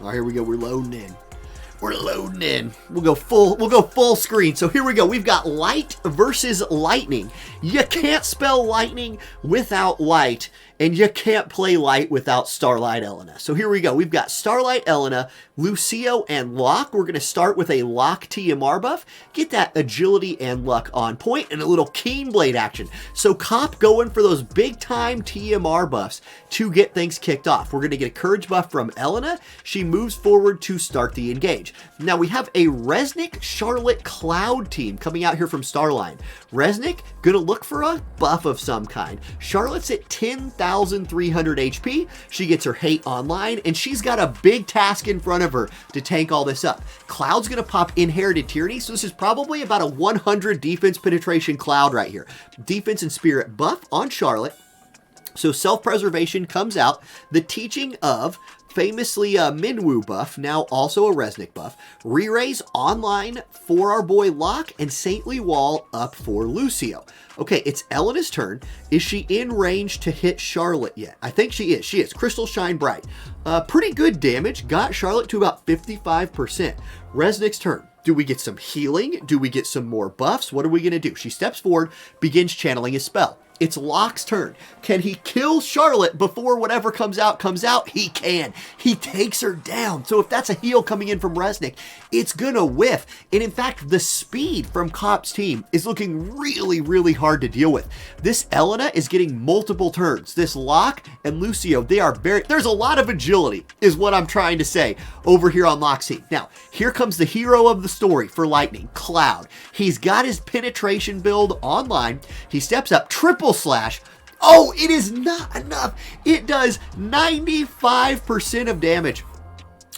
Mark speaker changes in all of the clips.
Speaker 1: All right, here we go. We're loading in. We're loading in. We'll go full screen. So here we go. We've got light versus lightning. You can't spell lightning without light, and you can't play light without Starlight Elena. So here we go. We've got Starlight Elena, Lucio, and Locke. We're going to start with a Locke TMR buff. Get that agility and luck on point, and a little Keen Blade action. So Cop going for those big time TMR buffs to get things kicked off. We're going to get a courage buff from Elena. She moves forward to start the engage. Now we have a Resnick Charlotte Cloud team coming out here from Starline. Resnick gonna look for a buff of some kind. Charlotte's at 10,300 HP. She gets her hate online, and she's got a big task in front of her to tank all this up. Cloud's gonna pop Inherited Tyranny, so this is probably about a 100 defense penetration Cloud right here. Defense and Spirit buff on Charlotte. So self-preservation comes out. The teaching of famously Minwoo buff, now also a Resnick buff. Re-raise online for our boy Locke, and Saintly Wall up for Lucio. Okay, it's Elena's turn. Is she in range to hit Charlotte yet? I think she is. She is. Crystal Shine Bright. Pretty good damage. Got Charlotte to about 55%. Resnick's turn. Do we get some healing? Do we get some more buffs? What are we going to do? She steps forward, begins channeling his spell. It's Locke's turn. Can he kill Charlotte before whatever comes out comes out? He can. He takes her down. So if that's a heal coming in from Resnick, it's gonna whiff. And in fact, the speed from Cop's team is looking really, really hard to deal with. This Elena is getting multiple turns. This Locke and Lucio, they are there's a lot of agility, is what I'm trying to say over here on Locke's team. Now, here comes the hero of the story for Lightning, Cloud. He's got his penetration build online. He steps up, triple slash. Oh, it is not enough. It does 95% of damage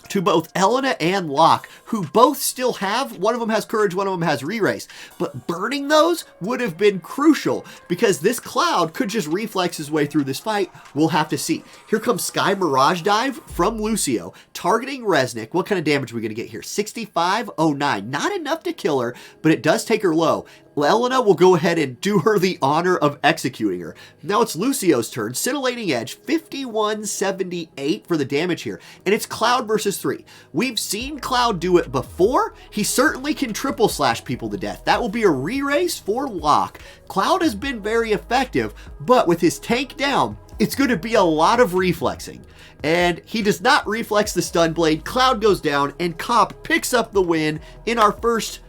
Speaker 1: to both Elena and Locke, who both still have, one of them has courage, one of them has re-raise. But burning those would have been crucial, because this Cloud could just reflex his way through this fight. We'll have to see. Here comes Sky Mirage Dive from Lucio, targeting Resnick. What kind of damage are we going to get here? 6509. Not enough to kill her, but it does take her low. Elena will go ahead and do her the honor of executing her. Now it's Lucio's turn. Scintillating Edge, 5178 for the damage here. And it's Cloud versus 3. We've seen Cloud do it before. He certainly can triple slash people to death. That will be a re-race for Locke. Cloud has been very effective, but with his tank down, it's going to be a lot of reflexing. And he does not reflex the stun blade. Cloud goes down, and Cop picks up the win in our first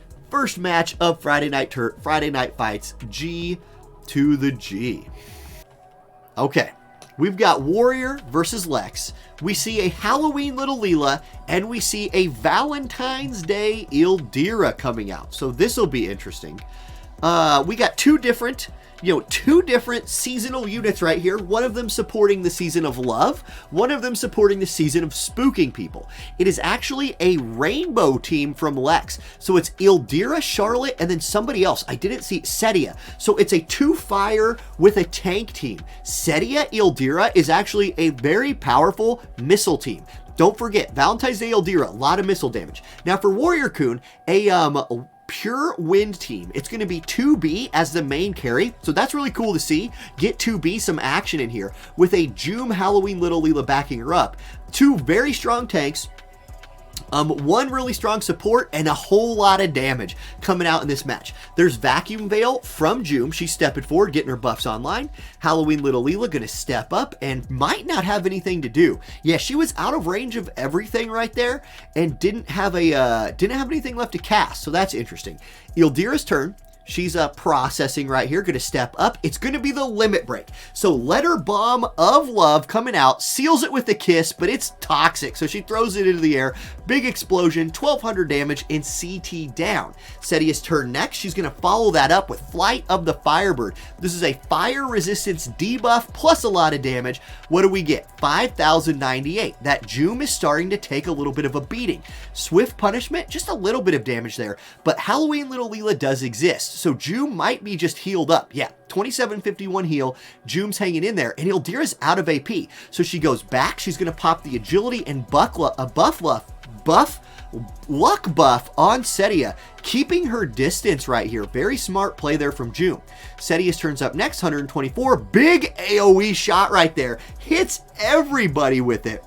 Speaker 1: match of Friday night fights, G to the G. Okay, we've got Warrior versus Lex. We see a Halloween Little Leela, and we see a Valentine's Day Ildira coming out. So this will be interesting. We got two different seasonal units right here. One of them supporting the season of love, one of them supporting the season of spooking people. It is actually a rainbow team from Lex. So it's Ildira, Charlotte, and then somebody else. I didn't see Setia. So it's a 2-fire with a tank team. Setia Ildira is actually a very powerful missile team. Don't forget, Valentine's Day Ildira, a lot of missile damage. Now for Warrior Kun, a pure wind team. It's going to be 2B as the main carry, so that's really cool to see. Get 2B some action in here with a Joom Halloween Little Leela backing her up. Two very strong tanks, one really strong support, and a whole lot of damage coming out in this match. There's Vacuum Veil from Joom. She's stepping forward, getting her buffs online. Halloween Little Leela gonna step up and might not have anything to do. Yeah, she was out of range of everything right there and didn't have anything left to cast, so that's interesting. Ildira's turn. She's processing right here, going to step up. It's going to be the limit break. So Letter Bomb of Love coming out, seals it with a kiss, but it's toxic. So she throws it into the air. Big explosion, 1200 damage, and CT down. Setia's turn next. She's going to follow that up with Flight of the Firebird. This is a fire resistance debuff plus a lot of damage. What do we get? 5098. That Joom is starting to take a little bit of a beating. Swift Punishment, just a little bit of damage there, but Halloween Little Leela does exist. So Joom might be just healed up. Yeah, 2751 heal. Joom's hanging in there, and Ildira's out of AP. So she goes back. She's going to pop the agility and luck buff on Setia, keeping her distance right here. Very smart play there from Joom. Setia's turns up next, 124. Big AoE shot right there. Hits everybody with it.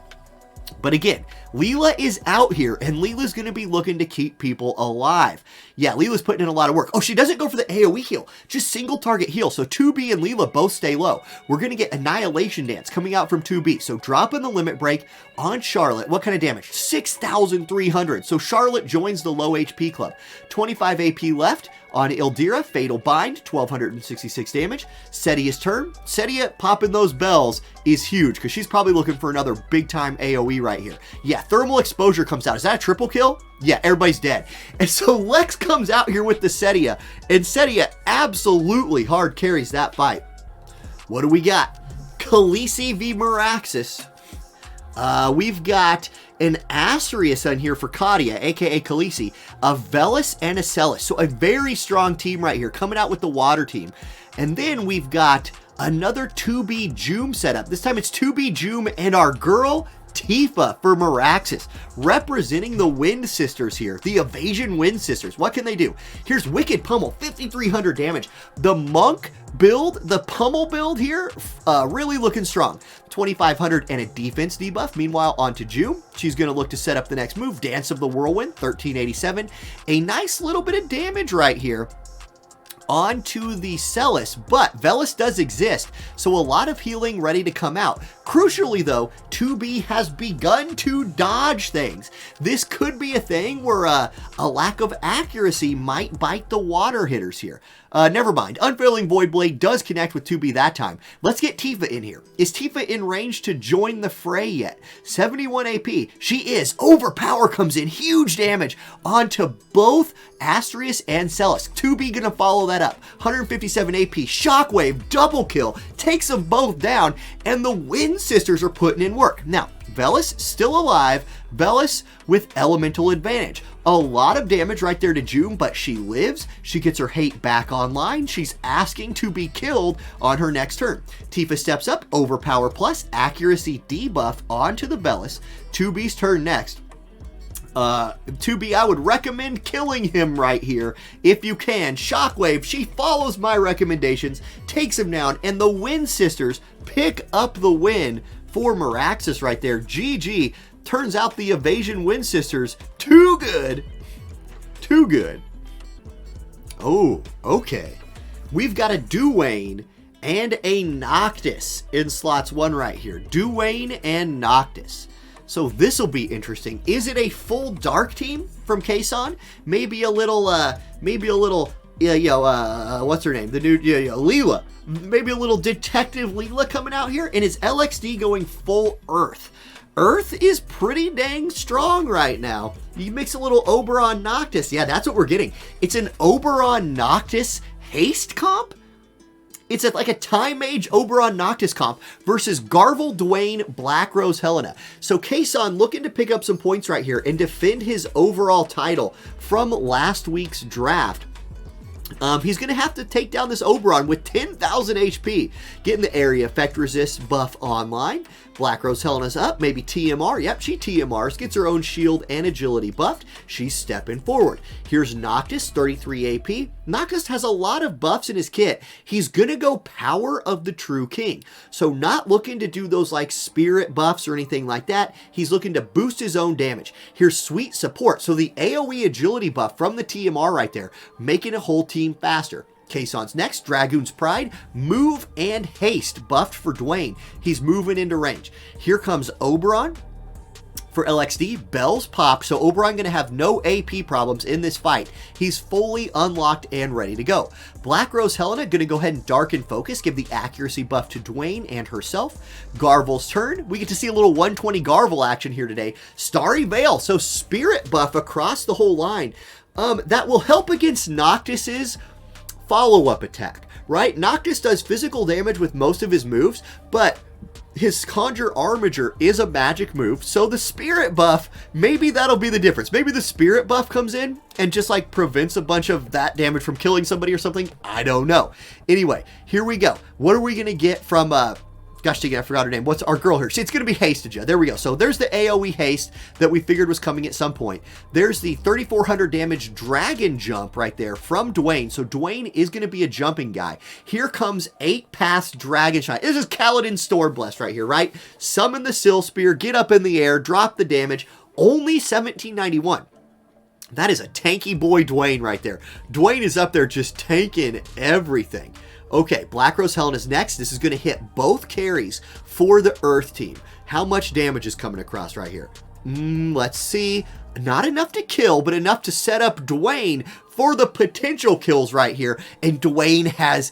Speaker 1: But again, Leela is out here, and Leela's going to be looking to keep people alive. Yeah, Leela's putting in a lot of work. Oh, she doesn't go for the AoE heal, just single target heal. So 2B and Leela both stay low. We're going to get Annihilation Dance coming out from 2B. So dropping the limit break on Charlotte. What kind of damage? 6,300. So Charlotte joins the low HP club. 25 AP left. On Ildira, Fatal Bind, 1,266 damage. Setia's turn. Setia popping those bells is huge because she's probably looking for another big-time AoE right here. Yeah, Thermal Exposure comes out. Is that a triple kill? Yeah, everybody's dead. And so Lex comes out here with the Setia, and Setia absolutely hard carries that fight. What do we got? Khaleesi v. Meraxes. We've got an Asterius on here for Kadia, aka Khaleesi, a Velis and a Celis. So a very strong team right here, coming out with the water team. And then we've got another 2B Joom setup. This time it's 2B Joom and our girl Tifa for Meraxes, representing the Wind Sisters here, the Evasion Wind Sisters. What can they do? Here's Wicked Pummel, 5,300 damage. The Monk build, the Pummel build here, really looking strong. 2,500 and a defense debuff. Meanwhile, on to Joom. She's going to look to set up the next move. Dance of the Whirlwind, 1,387. A nice little bit of damage right here onto the Celis, but Velis does exist, so a lot of healing ready to come out. Crucially though, 2B has begun to dodge things. This could be a thing where a lack of accuracy might bite the water hitters here. Never mind. Unfailing Void Blade does connect with 2B that time. Let's get Tifa in here. Is Tifa in range to join the fray yet? 71 AP. She is. Overpower comes in. Huge damage onto both Asterius and Celis. 2B gonna follow that up. 157 AP. Shockwave. Double kill. Takes them both down. And the Wind Sisters are putting in work. Now, Velis still alive. Velis with elemental advantage. A lot of damage right there to Joom, but she lives. She gets her hate back online. She's asking to be killed on her next turn. Tifa steps up, overpower plus, accuracy debuff onto the Velis. 2B's turn next. 2B, I would recommend killing him right here if you can. Shockwave, she follows my recommendations, takes him down, and the Wind Sisters pick up the win for Meraxes right there. GG. Turns out the Evasion Wind Sisters, too good. Too good. Oh, okay. We've got a Duane and a Noctis in slots 1 right here. Duane and Noctis. So this will be interesting. Is it a full dark team from Kason? Maybe a little, what's her name? The new, Leela. Maybe a little Detective Leela coming out here. And is LXD going full Earth? Earth is pretty dang strong right now. You mix a little Oberon Noctis. Yeah, that's what we're getting. It's an Oberon Noctis haste comp? It's like a Time Mage Oberon Noctis comp versus Garvel Duane Black Rose Helena. So Kason looking to pick up some points right here and defend his overall title from last week's draft. He's going to have to take down this Oberon with 10,000 HP. Getting the area effect resist buff online. Black Rose Helena's up. Maybe TMR. Yep, she TMRs. Gets her own shield and agility buffed. She's stepping forward. Here's Noctis, 33 AP. Noctis has a lot of buffs in his kit. He's going to go Power of the True King. So not looking to do those like spirit buffs or anything like that. He's looking to boost his own damage. Here's Sweet Support. So the AoE agility buff from the TMR right there, making a whole team faster. Kason's next, Dragoon's Pride, Move and Haste, buffed for Duane. He's moving into range. Here comes Oberon for LXD. Bells pop, so Oberon going to have no AP problems in this fight. He's fully unlocked and ready to go. Black Rose Helena going to go ahead and Darken Focus, give the accuracy buff to Duane and herself. Garvel's turn. We get to see a little 120 Garvel action here today. Starry Veil, so spirit buff across the whole line. That will help against Noctis's follow-up attack, right? Noctis does physical damage with most of his moves, but his Conjure Armature is a magic move, so the spirit buff, maybe that'll be the difference. Maybe the spirit buff comes in and just like prevents a bunch of that damage from killing somebody or something. I don't know. Anyway, here we go. What are we going to get from Gosh dang it, I forgot her name. What's our girl here? See, it's going to be hasted. There we go. So there's the AoE haste that we figured was coming at some point. There's the 3,400 damage dragon jump right there from Dwayne. So Dwayne is going to be a jumping guy. Here comes 8 pass dragon shine. This is Kaladin Stormblessed right here, right? Summon the Sill Spear, get up in the air, drop the damage. Only 1791. That is a tanky boy Dwayne right there. Dwayne is up there just tanking everything. Okay, Black Rose Helen is next. This is going to hit both carries for the Earth team. How much damage is coming across right here? Let's see. Not enough to kill, but enough to set up Dwayne for the potential kills right here. And Dwayne has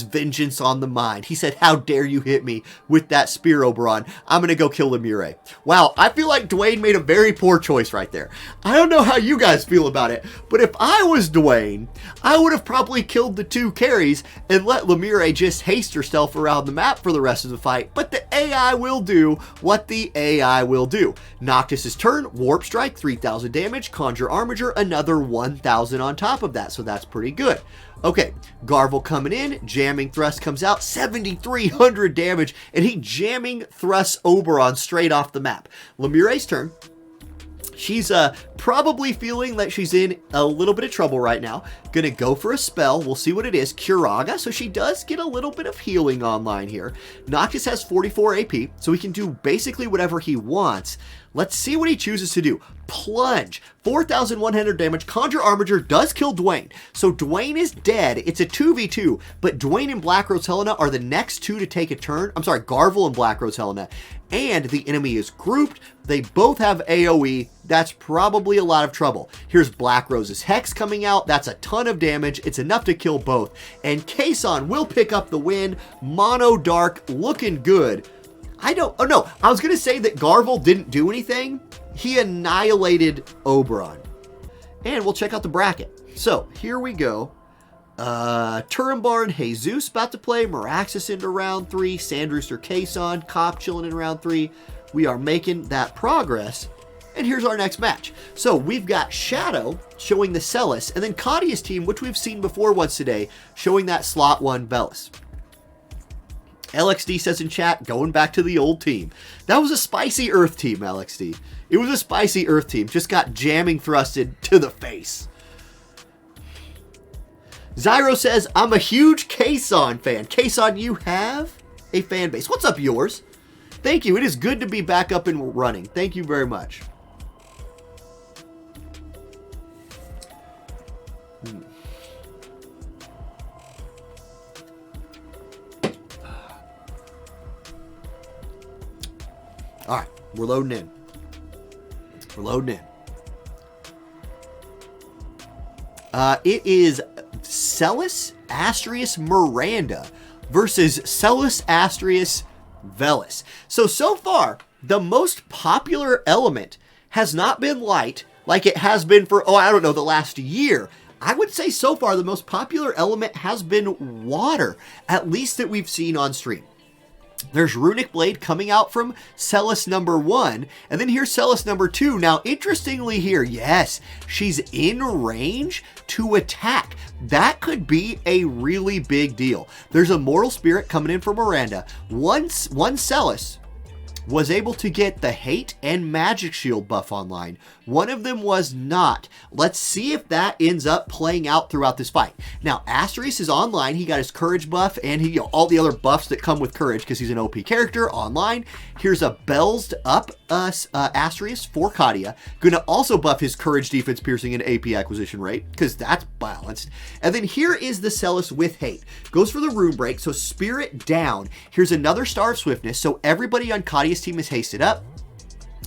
Speaker 1: vengeance on the mind. He said, how dare you hit me with that spear, Oberon? I'm going to go kill Lemure. Wow, I feel like Dwayne made a very poor choice right there. I don't know how you guys feel about it, but if I was Dwayne, I would have probably killed the 2 carries and let Lemure just haste herself around the map for the rest of the fight. But the AI will do what the AI will do. Noctis's turn, Warp Strike, 3,000 damage, Conjure Armiger, another 1,000 on top of that, so that's pretty good. Okay, Garvel coming in, jamming thrust comes out, 7,300 damage, and he jamming thrusts Oberon straight off the map. Lemure's turn. She's probably feeling that she's in a little bit of trouble right now. Gonna go for a spell. We'll see what it is. Curaga. So she does get a little bit of healing online here. Noctis has 44 AP, so he can do basically whatever he wants. Let's see what he chooses to do. Plunge. 4,100 damage. Conjure Armiger does kill Dwayne. So Dwayne is dead. It's a 2v2, but Dwayne and Black Rose Helena are the next 2 to take a turn. I'm sorry, Garvel and Black Rose Helena. And the enemy is grouped. They both have AoE. That's probably a lot of trouble. Here's Black Rose's Hex coming out. That's a ton of damage. It's enough to kill both. And Kason will pick up the win. Mono Dark looking good. I was going to say that Garvel didn't do anything. He annihilated Oberon. And we'll check out the bracket. So, here we go. Turambar and Jesus about to play. Meraxis into round 3. Sandrooster Kason. Cop chilling in round 3. We are making that progress. And here's our next match. So, we've got Shadow showing the Celis. And then Kadia's team, which we've seen before once today, showing that slot 1 Bellis. LXD says in chat, going back to the old team. That was a spicy Earth team, LXD. It was a spicy Earth team. Just got jamming thrusted to the face. Zyro says, I'm a huge Kason fan. Kason, you have a fan base. What's up, yours? Thank you. It is good to be back up and running. Thank you very much. All right, we're loading in. We're loading in. It is Celis Astrius Miranda versus Celis Astrius Velis. So far, the most popular element has not been light like it has been for, the last year. I would say so far the most popular element has been water, at least that we've seen on stream. There's Runic Blade coming out from Celis number 1, and then here's Celis number 2. Now, interestingly here, yes, she's in range to attack. That could be a really big deal. There's a Mortal Spirit coming in from Miranda. One Celis was able to get the Hate and Magic Shield buff online. One of them was not. Let's see if that ends up playing out throughout this fight. Now, Astrius is online. He got his Courage buff and all the other buffs that come with Courage because he's an OP character online. Here's a Bellsed up Astrius for Kadia. Gonna also buff his Courage, Defense, Piercing, and AP acquisition rate because that's balanced. And then here is the Celis with Hate. Goes for the Rune Break, so Spirit down. Here's another Star of Swiftness, so everybody on Kadia's team is hasted up.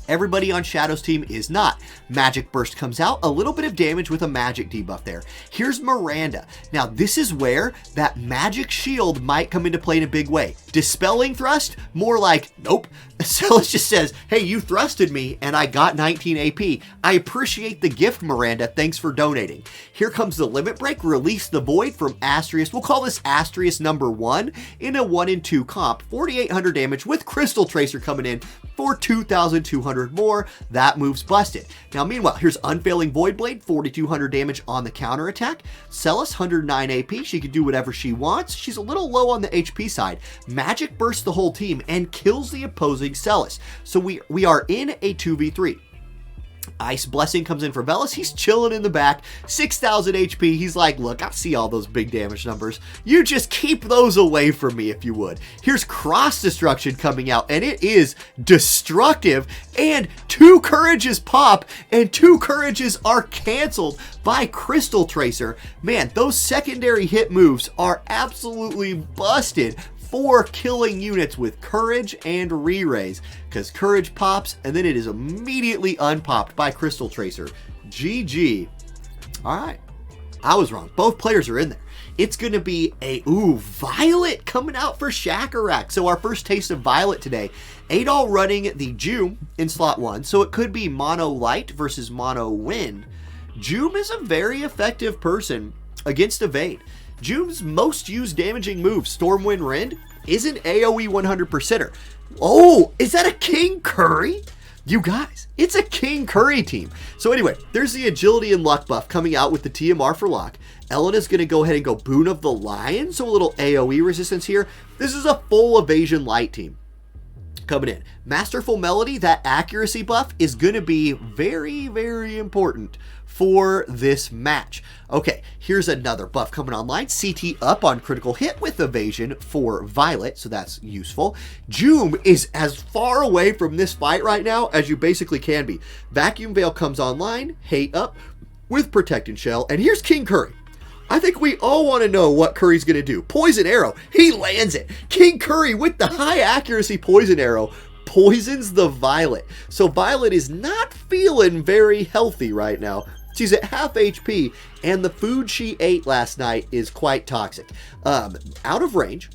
Speaker 1: Everybody on Shadow's team is not. Magic Burst comes out, a little bit of damage with a magic debuff there. Here's Miranda. Now, this is where that magic shield might come into play in a big way. Dispelling Thrust, more like, nope. Celis just says, hey, you thrusted me and I got 19 AP. I appreciate the gift, Miranda. Thanks for donating. Here comes the Limit Break, Release the Void from Astrius. We'll call this Astrius number 1 in a 1 and 2 comp. 4,800 damage with Crystal Tracer coming in for 2,200 more. That move's busted. Now, meanwhile, here's Unfailing Void Blade, 4,200 damage on the counterattack. Celis, 109 AP. She can do whatever she wants. She's a little low on the HP side. Magic bursts the whole team and kills the opposing Celis. So we are in a 2v3. Ice Blessing comes in for Velis. He's chilling in the back, 6,000 HP. He's like, look, I see all those big damage numbers. You just keep those away from me if you would. Here's Cross Destruction coming out, and it is destructive, and 2 Courages pop, and 2 Courages are canceled by Crystal Tracer. Man, those secondary hit moves are absolutely busted for killing units with Courage and Re-Raise, because Courage pops and then it is immediately unpopped by Crystal Tracer. GG. All right, I was wrong. Both players are in there. It's going to be a, Violet coming out for Shackarack. So our first taste of Violet today. Adol running the Joom in slot 1, so it could be Mono Light versus Mono Wind. Joom is a very effective person against Evade. Joom's most used damaging move, Stormwind Rend, is an AoE 100%er. Oh, is that a King Curry? You guys, it's a King Curry team. So anyway, there's the Agility and Luck buff coming out with the TMR for Lock. Elena's going to go ahead and go Boon of the Lion, so a little AoE resistance here. This is a full Evasion Light team coming in. Masterful Melody, that accuracy buff is going to be very, very important for this match. Okay, here's another buff coming online. CT up on critical hit with evasion for Violet, so that's useful. Joom is as far away from this fight right now as you basically can be. Vacuum Veil comes online, hate up with Protecting Shell, and here's King Curry. I think we all want to know what Curry's going to do. Poison Arrow, he lands it. King Curry with the high accuracy Poison Arrow poisons the Violet. So Violet is not feeling very healthy right now. She's at half HP, and the food she ate last night is quite toxic. Out of range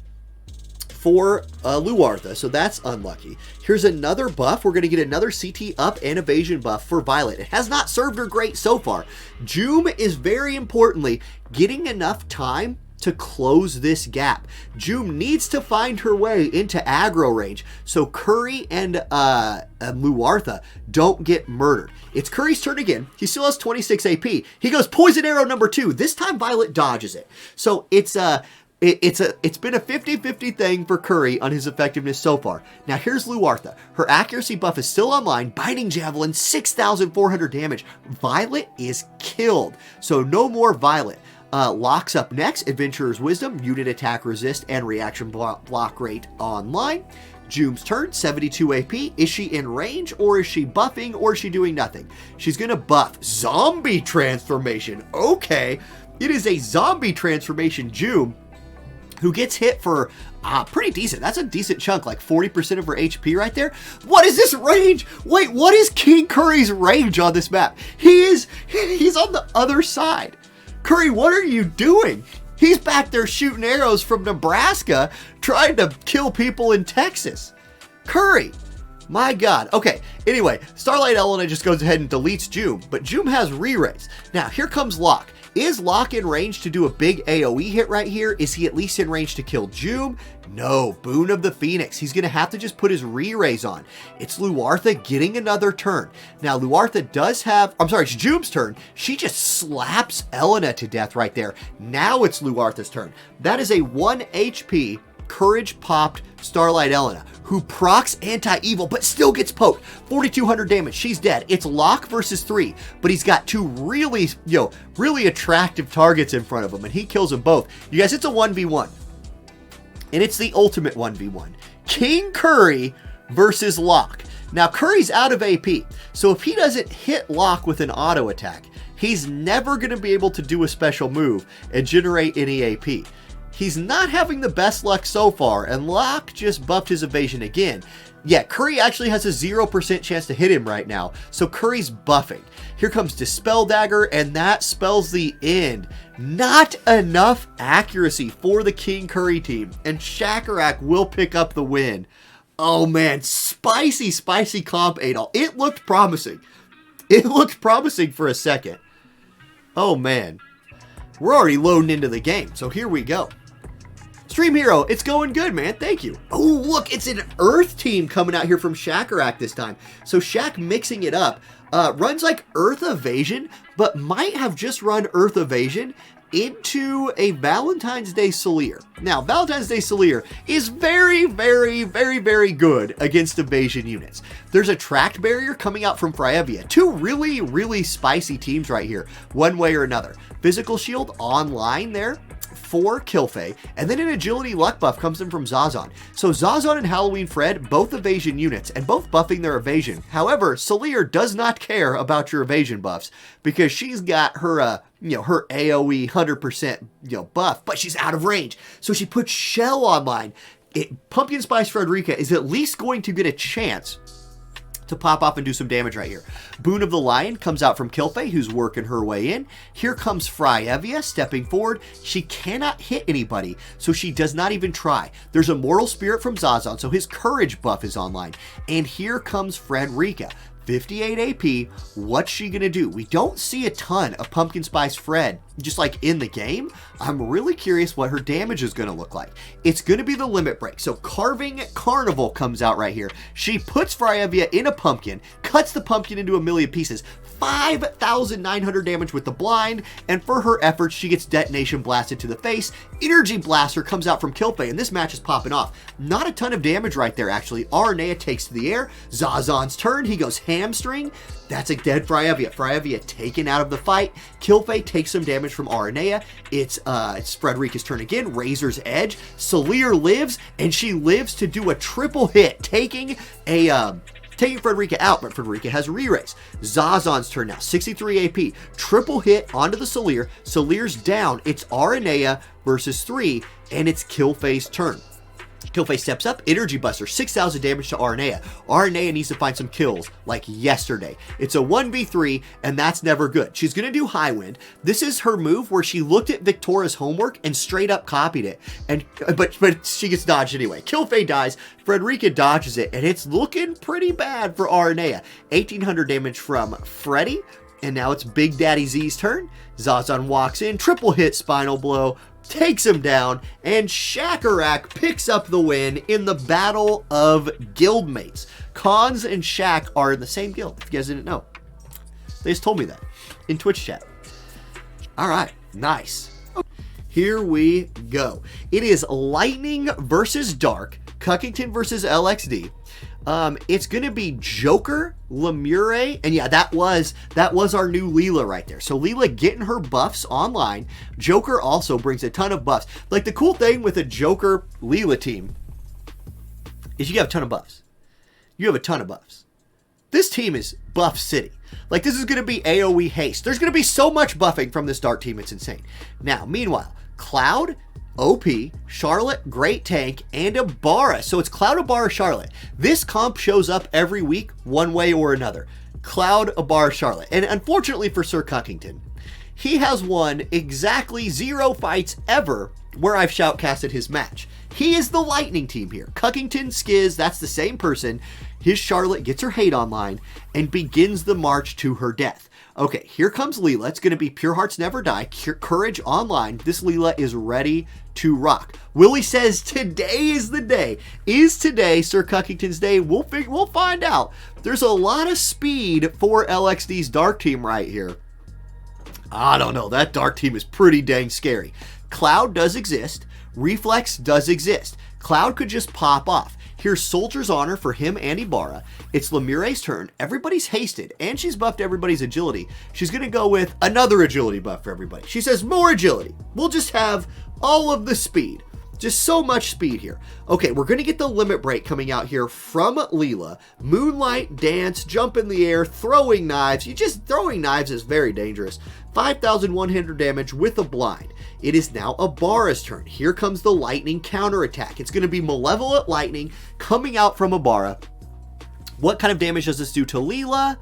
Speaker 1: for Luartha, so that's unlucky. Here's another buff. We're going to get another CT up and evasion buff for Violet. It has not served her great so far. Joom is very importantly getting enough time to close this gap. Joom needs to find her way into aggro range so Curry and Luartha don't get murdered. It's Curry's turn again. He still has 26 AP. He goes Poison Arrow number 2. This time Violet dodges it. So it's been a 50-50 thing for Curry on his effectiveness so far. Now here's Luartha. Her accuracy buff is still online. Biting Javelin, 6,400 damage. Violet is killed. So no more Violet. Locks up next. Adventurer's Wisdom, unit attack resist, and reaction block rate online. Joom's turn, 72 AP. Is she in range, or is she buffing, or is she doing nothing? She's going to buff. Zombie Transformation. Okay. It is a Zombie Transformation Joom who gets hit for pretty decent. That's a decent chunk, like 40% of her HP right there. What is this range? Wait, what is King Curry's range on this map? He's on the other side. Curry, what are you doing? He's back there shooting arrows from Nebraska trying to kill people in Texas. Curry, my God. Okay, anyway, Starlight Elena just goes ahead and deletes Joom, but Joom has Re-Raise. Now, here comes Locke. Is Locke in range to do a big AoE hit right here? Is he at least in range to kill Joom? No, Boon of the Phoenix. He's going to have to just put his Re-Raise on. It's Luartha getting another turn. Now, Luartha does have, it's Joom's turn. She just slaps Elena to death right there. Now it's Luartha's turn. That is a 1 HP Courage popped Starlight Elena, who procs anti-evil but still gets poked. 4,200 damage. She's dead. It's Locke versus 3, but he's got 2 really, really attractive targets in front of him, and he kills them both. You guys, it's a 1v1, and it's the ultimate 1v1. King Curry versus Locke. Now, Curry's out of AP, so if he doesn't hit Locke with an auto attack, he's never going to be able to do a special move and generate any AP. He's not having the best luck so far, and Locke just buffed his evasion again. Yeah, Curry actually has a 0% chance to hit him right now, so Curry's buffing. Here comes Dispel Dagger, and that spells the end. Not enough accuracy for the King Curry team, and Shackarack will pick up the win. Oh man, spicy, spicy comp, Adol. It looked promising. It looked promising for a second. Oh man. We're already loading into the game, so here we go. Stream Hero, it's going good, man. Thank you. Oh, look, it's an Earth team coming out here from Shackerack this time. So Shaq mixing it up. Runs like Earth Evasion, but might have just run Earth Evasion into a Valentine's Day Solier. Now, Valentine's Day Solier is very, very, very, very good against evasion units. There's a tracked barrier coming out from Fryevia. Two really, really spicy teams right here, one way or another. Physical Shield online there for Kilfei, and then an agility luck buff comes in from Zazon. So Zazon and Halloween Fred, both evasion units, and both buffing their evasion. However, Solier does not care about your evasion buffs, because she's got her, her AoE 100%, buff, but she's out of range. So she puts Shell online. Pumpkin Spice Frederica is at least going to get a chance to pop off and do some damage right here. Boon of the Lion comes out from Kilfei, who's working her way in. Here comes Fryevia stepping forward. She cannot hit anybody, so she does not even try. There's a Mortal Spirit from Zazon, so his Courage buff is online. And here comes Frederica. 58 AP, what's she gonna do? We don't see a ton of Pumpkin Spice Fred just like in the game. I'm really curious what her damage is gonna look like. It's gonna be the limit break. So Carving Carnival comes out right here. She puts Fryevia in a pumpkin, cuts the pumpkin into a million pieces, 5,900 damage with the blind, and for her efforts, she gets Detonation blasted to the face. Energy Blaster comes out from Kilfei, and this match is popping off. Not a ton of damage right there, actually. Aranea takes to the air. Zazon's turn. He goes hamstring. That's a dead Fryevia. Fryevia taken out of the fight. Kilfei takes some damage from Aranea. It's Frederica's turn again. Razor's Edge. Solier lives, and she lives to do a triple hit, taking Frederica out, but Frederica has re-raise. Zazon's turn now, 63 AP. Triple hit onto the Solier. Solier's down. It's Aranea versus 3, and it's Kilfei's turn. Kilfei steps up, Energy Buster, 6,000 damage to Aranea. Aranea needs to find some kills, like yesterday. It's a 1v3, and that's never good. She's going to do High Wind. This is her move where she looked at Victoria's homework and straight up copied it. But she gets dodged anyway. Kilfei dies, Frederica dodges it, and it's looking pretty bad for Aranea. 1,800 damage from Freddy, and now it's Big Daddy Z's turn. Zazon walks in, triple hit Spinal Blow, takes him down, and Shackerack picks up the win in the Battle of Guildmates. Cons and Shaq are in the same guild, if you guys didn't know. They just told me that in Twitch chat. All right, nice. Here we go. It is Lightning versus Dark, Cuckington versus LXD. It's going to be Joker, Lemure, and yeah, that was our new Leela right there. So Leela getting her buffs online. Joker also brings a ton of buffs. Like, the cool thing with a Joker Leela team is you have a ton of buffs. You have a ton of buffs. This team is buff city. Like, this is going to be AoE haste. There's going to be so much buffing from this Dark team, it's insane. Now, meanwhile, Cloud, OP, Charlotte, Great Tank, and Ibarra. So it's Cloud, Ibarra, Charlotte. This comp shows up every week, one way or another. Cloud, Ibarra, Charlotte. And unfortunately for Sir Cuckington, he has won exactly 0 fights ever where I've shoutcasted his match. He is the Lightning team here. Cuckington, Skiz, that's the same person. His Charlotte gets her hate online and begins the march to her death. Okay, here comes Leela. It's going to be Pure Hearts Never Die, Courage online. This Leela is ready to rock. Willie says today is the day. Is today Sir Cuckington's day? We'll find out. There's a lot of speed for LXD's Dark team right here. I don't know. That Dark team is pretty dang scary. Cloud does exist. Reflex does exist. Cloud could just pop off. Here's Soldier's Honor for him and Ibarra. It's Lemure's turn. Everybody's hasted, and she's buffed everybody's agility. She's going to go with another agility buff for everybody. She says more agility. We'll just have all of the speed. Just so much speed here. Okay, we're going to get the limit break coming out here from Leela. Moonlight, dance, jump in the air, throwing knives. Throwing knives is very dangerous. 5,100 damage with a blind. It is now Ibarra's turn. Here comes the lightning counterattack. It's going to be Malevolent Lightning coming out from Ibarra. What kind of damage does this do to Leela?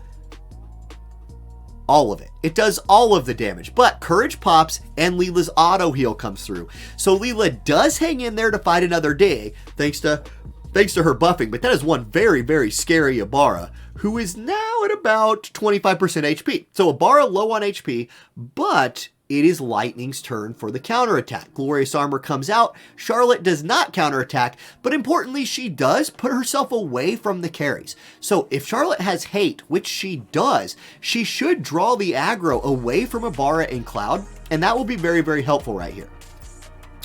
Speaker 1: All of it. It does all of the damage, but Courage pops and Leela's auto heal comes through. So Leela does hang in there to fight another day, thanks to her buffing, but that is one very, very scary Ibarra, who is now at about 25% HP. So Ibarra low on HP, but it is Lightning's turn for the counterattack. Glorious Armor comes out. Charlotte does not counterattack, but importantly, she does put herself away from the carries. So if Charlotte has hate, which she does, she should draw the aggro away from Ibarra and Cloud, and that will be very, very helpful right here.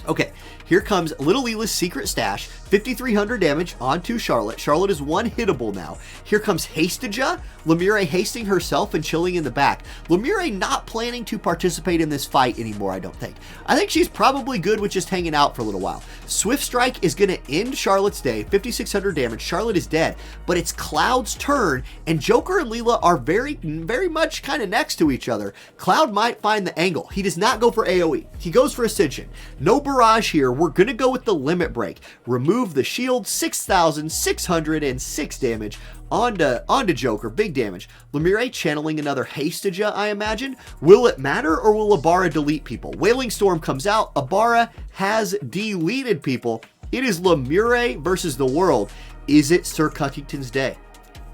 Speaker 1: Okay, here comes Little Leela's Secret Stash, 5,300 damage onto Charlotte. Charlotte is one hittable now. Here comes Hastaja, Lemure hasting herself and chilling in the back. Lemure not planning to participate in this fight anymore, I don't think. I think she's probably good with just hanging out for a little while. Swift Strike is going to end Charlotte's day, 5,600 damage. Charlotte is dead, but it's Cloud's turn, and Joker and Leela are very, very much kind of next to each other. Cloud might find the angle. He does not go for AoE. He goes for Ascension. No barrage here. We're going to go with the Limit Break. Remove the shield, 6,606 damage onto Joker. Big damage. Lemure channeling another Hastaja, I imagine. Will it matter, or will Ibarra delete people? Wailing Storm comes out. Ibarra has deleted people. It is Lemure versus the world. Is it Sir Cuckington's day?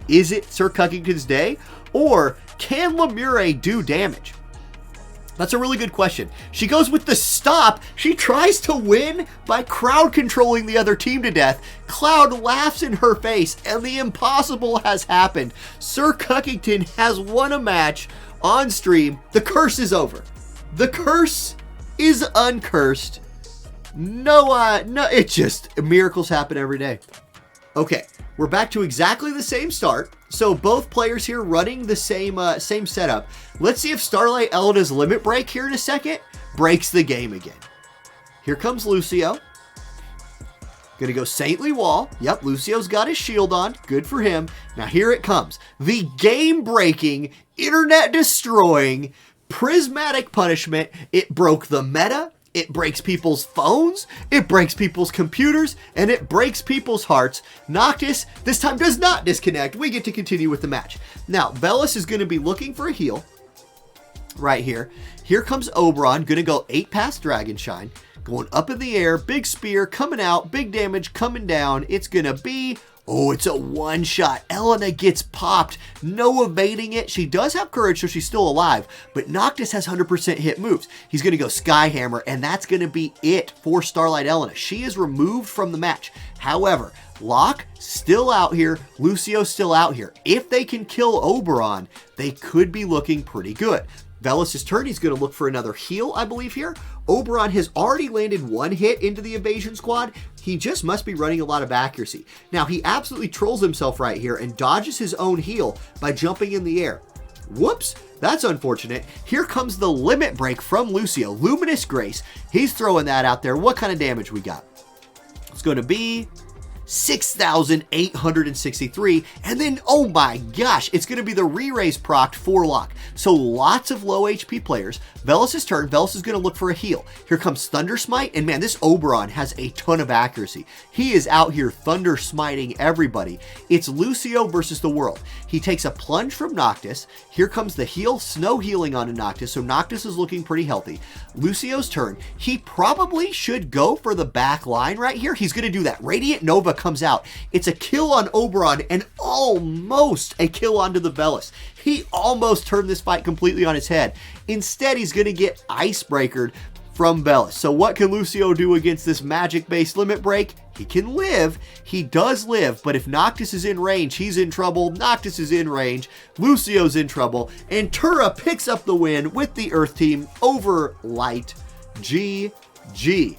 Speaker 1: Is it Sir Cuckington's day? Or can Lemure do damage? That's a really good question. She goes with the stop. She tries to win by crowd controlling the other team to death. Cloud laughs in her face, and the impossible has happened. Sir Cuckington has won a match on stream. The curse is over. The curse is uncursed. No, it just, miracles happen every day. Okay, we're back to exactly the same start. So both players here running the same setup. Let's see if Starlight Elena's Limit Break here in a second breaks the game again. Here comes Lucio. Gonna go Saintly Wall. Yep, Lucio's got his shield on. Good for him. Now here it comes. The game-breaking, internet-destroying, prismatic punishment. It broke the meta. It breaks people's phones, it breaks people's computers, and it breaks people's hearts. Noctis, this time, does not disconnect. We get to continue with the match. Now, Velas is going to be looking for a heal right here. Here comes Oberon, going to go 8 past Dragon Shine. Going up in the air, big spear coming out, big damage coming down. It's going to be... oh, it's a one-shot. Elena gets popped. No evading it. She does have courage, so she's still alive. But Noctis has 100% hit moves. He's going to go Skyhammer, and that's going to be it for Starlight Elena. She is removed from the match. However, Locke still out here. Lucio still out here. If they can kill Oberon, they could be looking pretty good. Velas' turn, he's going to look for another heal, I believe, here. Oberon has already landed one hit into the evasion squad. He just must be running a lot of accuracy. Now, he absolutely trolls himself right here and dodges his own heal by jumping in the air. Whoops, that's unfortunate. Here comes the Limit Break from Lucio. Luminous Grace, he's throwing that out there. What kind of damage we got? It's going to be 6,863, and then, oh my gosh, it's going to be the re-raise proc for Locke. So lots of low HP players. Velas' turn. Velas is going to look for a heal. Here comes Thunder Smite, and man, this Oberon has a ton of accuracy. He is out here Thunder Smiting everybody. It's Lucio versus the world. He takes a plunge from Noctis. Here comes the heal, snow healing onto Noctis, so Noctis is looking pretty healthy. Lucio's turn. He probably should go for the back line right here. He's going to do that. Radiant Nova comes out. It's a kill on Oberon and almost a kill onto the Velas. He almost turned this fight completely on its head. Instead, he's going to get Icebreakered from Velas. So what can Lucio do against this magic-based Limit Break? He can live. He does live, but if Noctis is in range, he's in trouble. Noctis is in range. Lucio's in trouble. And Tura picks up the win with the Earth team over Light. GG.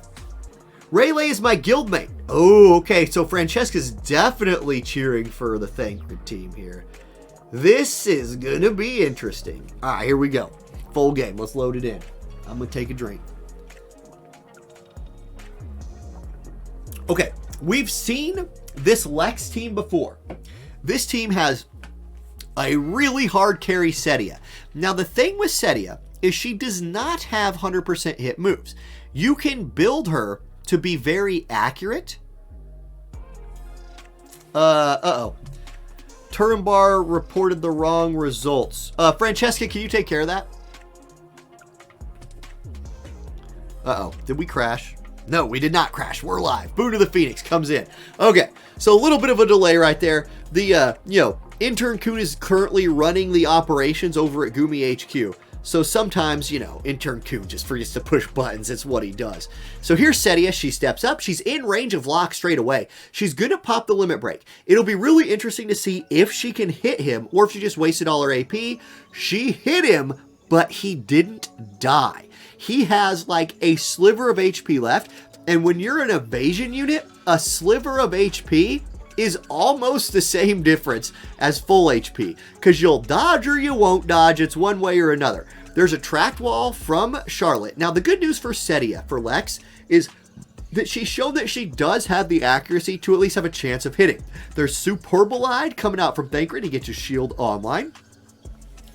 Speaker 1: Rayleigh is my guildmate. Oh, okay. So Francesca's definitely cheering for the Thancred team here. This is going to be interesting. All right, here we go. Full game. Let's load it in. I'm going to take a drink. Okay, we've seen this Lex team before. This team has a really hard carry Setia. Now, the thing with Setia is she does not have 100% hit moves. You can build her to be very accurate. Uh-oh. Turambar reported the wrong results. Francesca, can you take care of that? Uh-oh. Did we crash? No, we did not crash. We're live. Boon to the Phoenix comes in. Okay, so a little bit of a delay right there. The, Intern Kun is currently running the operations over at Gumi HQ. So sometimes, you know, intern Coon just forgets to push buttons. It's what he does. So here's Setia. She steps up. She's in range of Locke straight away. She's going to pop the limit break. It'll be really interesting to see if she can hit him or if she just wasted all her AP. She hit him, but he didn't die. He has like a sliver of HP left. And when you're an evasion unit, a sliver of HP is almost the same difference as full HP, because you'll dodge or you won't dodge. It's one way or another. There's a tracked wall from Charlotte. Now, the good news for Setia, for Lex, is that she showed that she does have the accuracy to at least have a chance of hitting. There's Superbolide coming out from Thancred. He gets his shield online.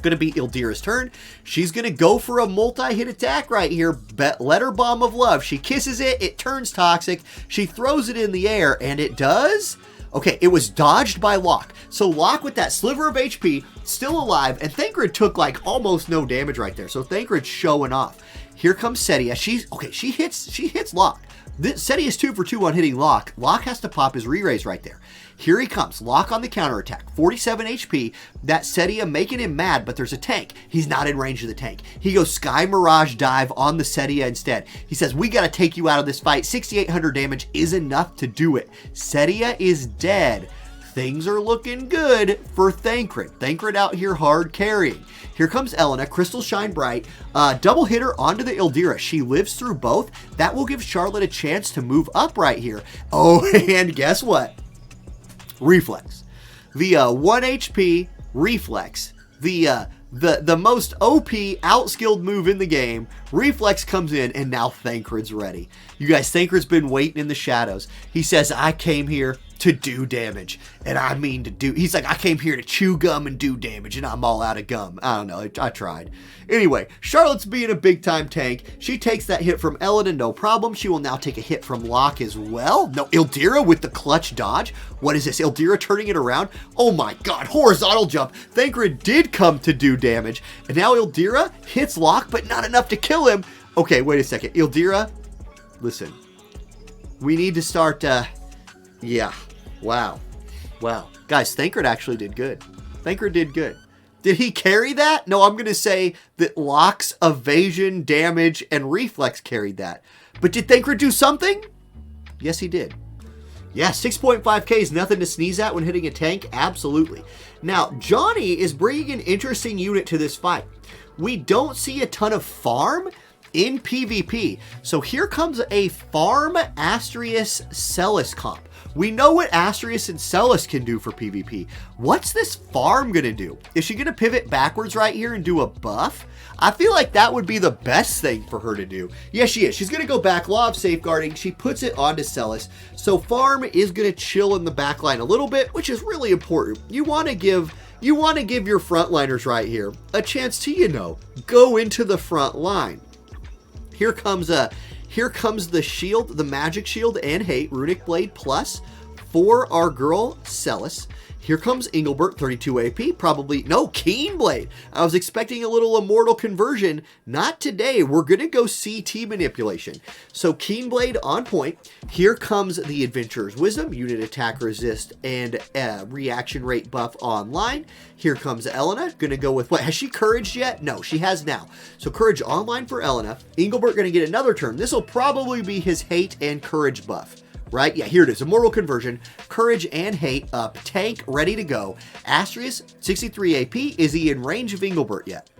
Speaker 1: Going to be Ildira's turn. She's going to go for a multi-hit attack right here. Letter Bomb of Love. She kisses it. It turns toxic. She throws it in the air, and it does... Okay, it was dodged by Locke. So Locke with that sliver of HP, still alive, and Thancred took like almost no damage right there. So Thancred's showing off. Here comes Setia. She hits Locke. Setia's 2 for 2 on hitting Locke. Locke has to pop his re-raise right there. Here he comes. Locke on the counterattack. 47 HP. That Setia making him mad, but there's a tank. He's not in range of the tank. He goes Sky Mirage Dive on the Setia instead. He says, we got to take you out of this fight. 6,800 damage is enough to do it. Setia is dead. Things are looking good for Thancred. Thancred out here hard carrying. Here comes Elena. Crystals shine bright. Double hitter onto the Ildira. She lives through both. That will give Charlotte a chance to move up right here. Oh, and guess what? Reflex. The 1 HP Reflex. The most OP outskilled move in the game. Reflex comes in, and now Thancred's ready. You guys, Thancred's been waiting in the shadows. He says, I came here to do damage. And I mean to do... He's like, I came here to chew gum and do damage, and I'm all out of gum. I don't know. I tried. Anyway, Charlotte's being a big-time tank. She takes that hit from Elena, no problem. She will now take a hit from Locke as well. No, Ildira with the clutch dodge. What is this? Ildira turning it around? Oh my god, horizontal jump. Thancred did come to do damage. And now Ildira hits Locke, but not enough to kill him. Okay, wait a second. Ildira, listen. We need to start... Yeah. Wow. Guys, Thancred actually did good. Thancred did good. Did he carry that? No, I'm going to say that Locke's evasion, damage, and reflex carried that. But did Thancred do something? Yes, he did. Yeah, 6.5k is nothing to sneeze at when hitting a tank. Absolutely. Now, Johnny is bringing an interesting unit to this fight. We don't see a ton of farm in PvP. So here comes a farm Astrius Celis comp. We know what Astrius and Celis can do for PvP. What's this farm going to do? Is she going to pivot backwards right here and do a buff? I feel like that would be the best thing for her to do. Yes, she is. She's going to go back. Law of Safeguarding. She puts it onto Celis. So farm is going to chill in the back line a little bit, which is really important. You want to give your frontliners right here a chance to, you know, go into the front line. Here comes the shield, the magic shield and hate, Runic Blade plus for our girl Celis. Here comes Engelbert, 32 AP, probably, no, Keen Blade. I was expecting a little immortal conversion. Not today. We're going to go CT manipulation. So Keen Blade on point. Here comes the Adventurer's Wisdom, unit attack resist and reaction rate buff online. Here comes Elena, going to go with, what, has she Courage yet? No, she has now. So Courage online for Elena. Engelbert going to get another turn. This will probably be his hate and Courage buff. Right? Yeah, here it is. Immortal Conversion, Courage and Hate up. Tank ready to go. Astrius, 63 AP. Is he in range of Engelbert yet?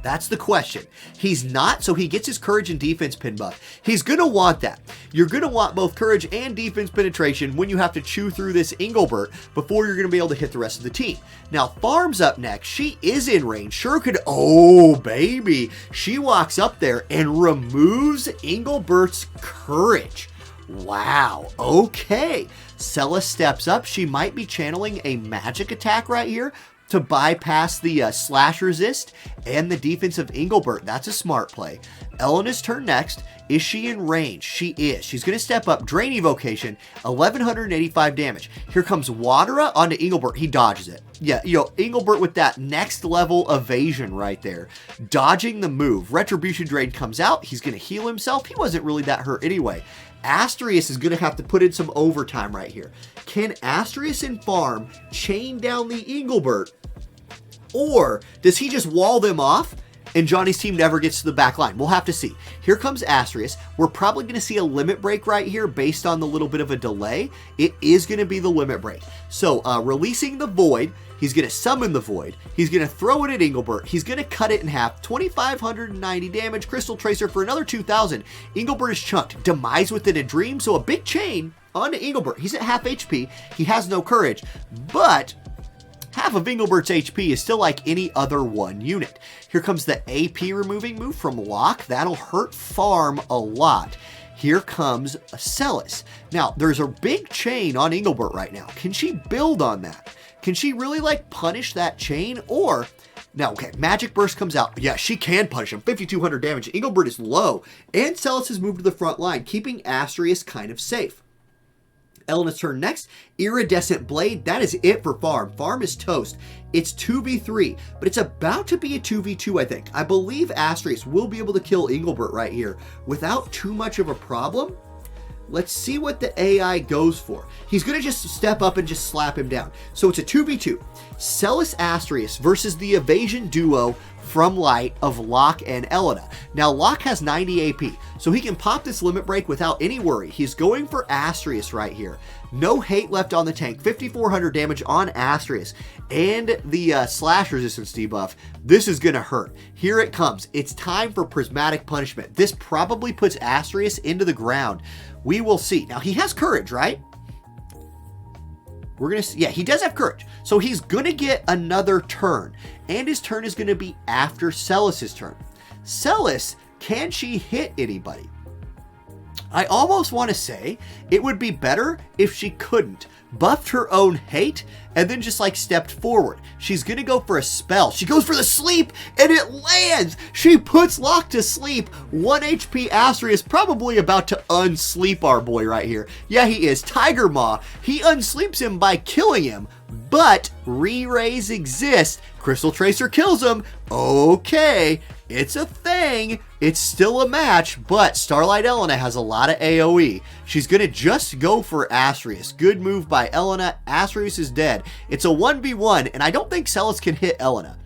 Speaker 1: That's the question. He's not, so he gets his Courage and Defense pin buff. He's going to want that. You're going to want both Courage and Defense penetration when you have to chew through this Engelbert before you're going to be able to hit the rest of the team. Now, Farm's up next. She is in range. Sure could... Oh, baby. She walks up there and removes Engelbert's Courage. Wow, okay. Celis steps up. She might be channeling a magic attack right here to bypass the slash resist and the defense of Engelbert. That's a smart play. Elena's turn next. Is she in range? She is. She's going to step up. Drain Evocation, 1,185 damage. Here comes Wadera onto Engelbert. He dodges it. Yeah, you know, Engelbert with that next level evasion right there. Dodging the move. Retribution Drain comes out. He's going to heal himself. He wasn't really that hurt anyway. Astrius is going to have to put in some overtime right here. Can Astrius and Farm chain down the Engelbert Or does he just wall them off and Johnny's team never gets to the back line? We'll have to see. Here comes Asterius. We're probably going to see a limit break right here based on the little bit of a delay. It is going to be the limit break. So releasing the Void, he's going to summon the Void. He's going to throw it at Engelbert. He's going to cut it in half. 2,590 damage. Crystal Tracer for another 2,000. Engelbert is chunked. Demise within a dream. So a big chain on Engelbert. He's at half HP. He has no courage. But half of Engelbert's HP is still like any other one unit. Here comes the AP removing move from Locke. That'll hurt farm a lot. Here comes Celis. Now, there's a big chain on Engelbert right now. Can she build on that? Can she really like punish that chain? Or, now, okay, Magic Burst comes out. Yeah, she can punish him. 5,200 damage. Engelbert is low. And Celis has moved to the front line, keeping Asterius kind of safe. Elena's turn next. Iridescent Blade. That is it for farm. Farm is toast. It's 2v3, but it's about to be a 2v2, I think. I believe Asterius will be able to kill Engelbert right here without too much of a problem. Let's see what the AI goes for. He's going to just step up and just slap him down. So it's a 2v2. Celis Asterius versus the evasion duo from Light of Locke and Elena. Now, Locke has 90 AP, so he can pop this limit break without any worry. He's going for Asterius right here. No hate left on the tank. 5,400 damage on Asterius. And the slash resistance debuff. This is going to hurt. Here it comes. It's time for Prismatic Punishment. This probably puts Asterius into the ground. We will see. Now, he has courage, right? We're going to see. Yeah, he does have courage. So he's going to get another turn. And his turn is going to be after Celis's turn. Celis, can she hit anybody? I almost want to say it would be better if she couldn't. Buffed her own hate and then just like stepped forward. She's going to go for a spell. She goes for the sleep and it lands. She puts Locke to sleep. 1 HP Asterius probably about to unsleep our boy right here. Yeah, he is. Tiger Maw. He unsleeps him by killing him. But re-raise exists. Crystal Tracer kills him. Okay, it's a thing. It's still a match, but Starlight Elena has a lot of AoE. She's going to just go for Asterius. Good move by Elena. Asterius is dead. It's a 1v1, and I don't think Celis can hit Elena.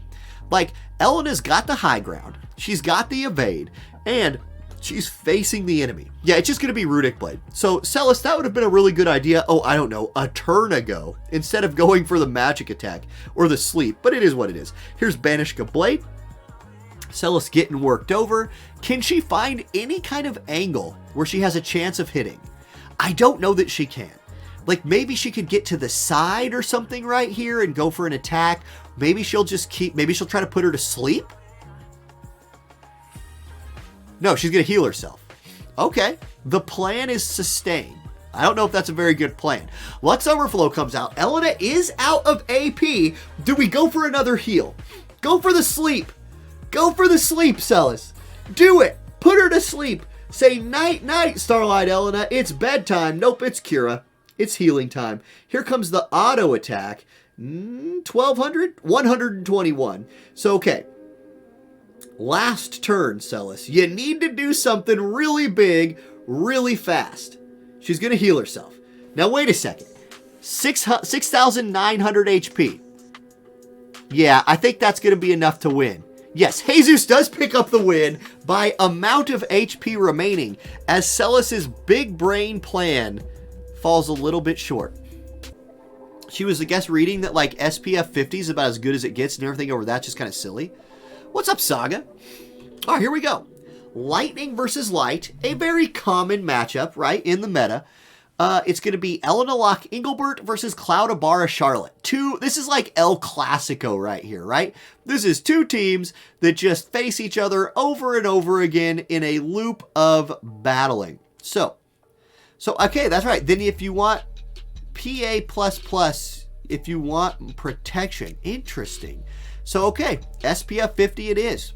Speaker 1: Like, Elena's got the high ground. She's got the evade, and she's facing the enemy. Yeah, it's just going to be Rudic Blade. So, Celis, that would have been a really good idea, oh, I don't know, a turn ago, instead of going for the magic attack or the sleep, but it is what it is. Here's Banishka Blade. Celis getting worked over. Can she find any kind of angle where she has a chance of hitting? I don't know that she can. Like, maybe she could get to the side or something right here and go for an attack. Maybe she'll just maybe she'll try to put her to sleep. No, she's going to heal herself. Okay, the plan is sustain. I don't know if that's a very good plan. Lux Overflow comes out. Elena is out of AP. Do we go for another heal? Go for the sleep. Go for the sleep, Celis. Do it. Put her to sleep. Say night, night, Starlight Elena. It's bedtime. Nope, it's Kira. It's healing time. Here comes the auto attack. 1,200? 121. So, okay. Last turn, Celis. You need to do something really big, really fast. She's going to heal herself. Now, wait a second. 6,900 HP. Yeah, I think that's going to be enough to win. Yes, Jesus does pick up the win by amount of HP remaining, as Celis's big brain plan falls a little bit short. She was, I guess, reading that like SPF 50 is about as good as it gets, and everything over that's just kind of silly. What's up, Saga? All right, here we go. Lightning versus Light, a very common matchup, right, in the meta. It's going to be Elena Locke Engelbert versus Cloud Ibarra Charlotte. This is like El Clasico right here, right? This is two teams that just face each other over and over again in a loop of battling. So okay, that's right. Then if you want PA++, if you want protection, interesting. So okay, SPF 50 it is.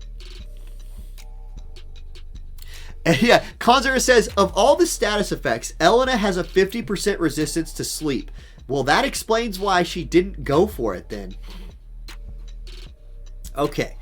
Speaker 1: And yeah, Conzera says, of all the status effects, Elena has a 50% resistance to sleep. Well, that explains why she didn't go for it then. Okay.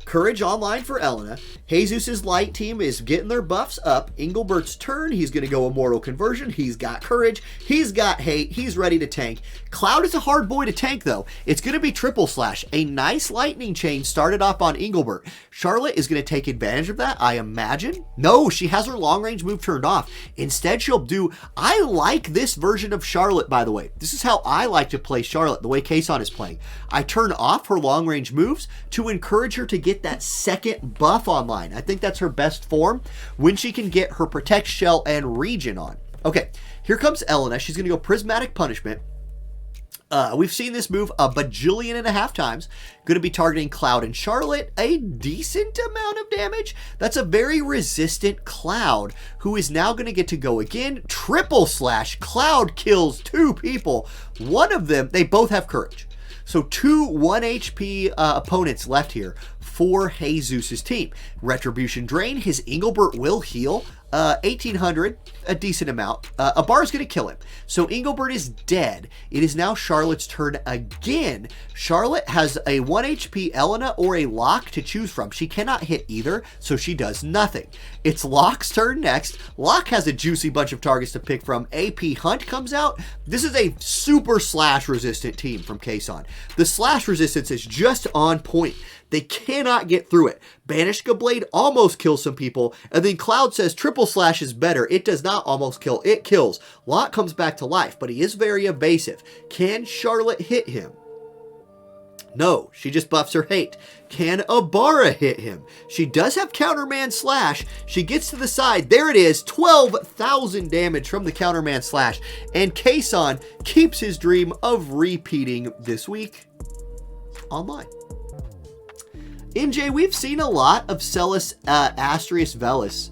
Speaker 1: Courage online for Elena. Jesus' light team is getting their buffs up. Engelbert's turn. He's going to go Immortal Conversion. He's got Courage. He's got Hate. He's ready to tank. Cloud is a hard boy to tank, though. It's going to be Triple Slash. A nice lightning chain started off on Engelbert. Charlotte is going to take advantage of that, I imagine. No, she has her long-range move turned off. Instead, she'll do... I like this version of Charlotte, by the way. This is how I like to play Charlotte, the way Kason is playing. I turn off her long-range moves to encourage her to get that second buff online. I think that's her best form when she can get her Protect, Shell, and Regen on. Okay, here comes Elena. She's going to go Prismatic Punishment. We've seen this move a bajillion and a half times. Going to be targeting Cloud and Charlotte. A decent amount of damage. That's a very resistant Cloud, who is now going to get to go again. Triple Slash. Cloud kills 2 people. One of them, they both have Courage. So 2 1 HP opponents left here for Jesus' team. Retribution Drain. His Engelbert will heal. 1800, a decent amount. A bar is going to kill him. So Engelbert is dead. It is now Charlotte's turn again. Charlotte has a 1 HP Elena or a Locke to choose from. She cannot hit either, so she does nothing. It's Locke's turn next. Locke has a juicy bunch of targets to pick from. AP Hunt comes out. This is a super slash resistant team from Kason. The slash resistance is just on point. They cannot get through it. Banishka Blade almost kills some people, and then Cloud says Triple Slash is better. It does not almost kill, it kills. Locke comes back to life, but he is very evasive. Can Charlotte hit him? No, she just buffs her Hate. Can Ibarra hit him? She does have Counterman Slash. She gets to the side. There it is. 12,000 damage from the Counterman Slash. And Kason keeps his dream of repeating this week online. MJ, we've seen a lot of Celis Asterius Velis.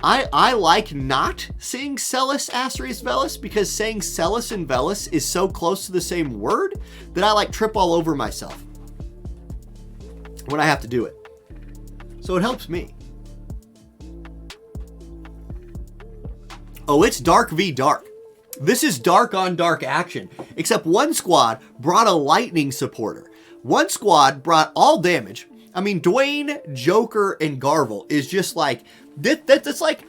Speaker 1: I like not seeing Celis Asterius Velis because saying Celis and Velis is so close to the same word that I like trip all over myself when I have to do it. So it helps me. Oh, it's Dark v Dark. This is dark on dark action, except one squad brought a lightning supporter. One squad brought all damage. I mean, Dwayne, Joker, and Garvel is just like, that's like,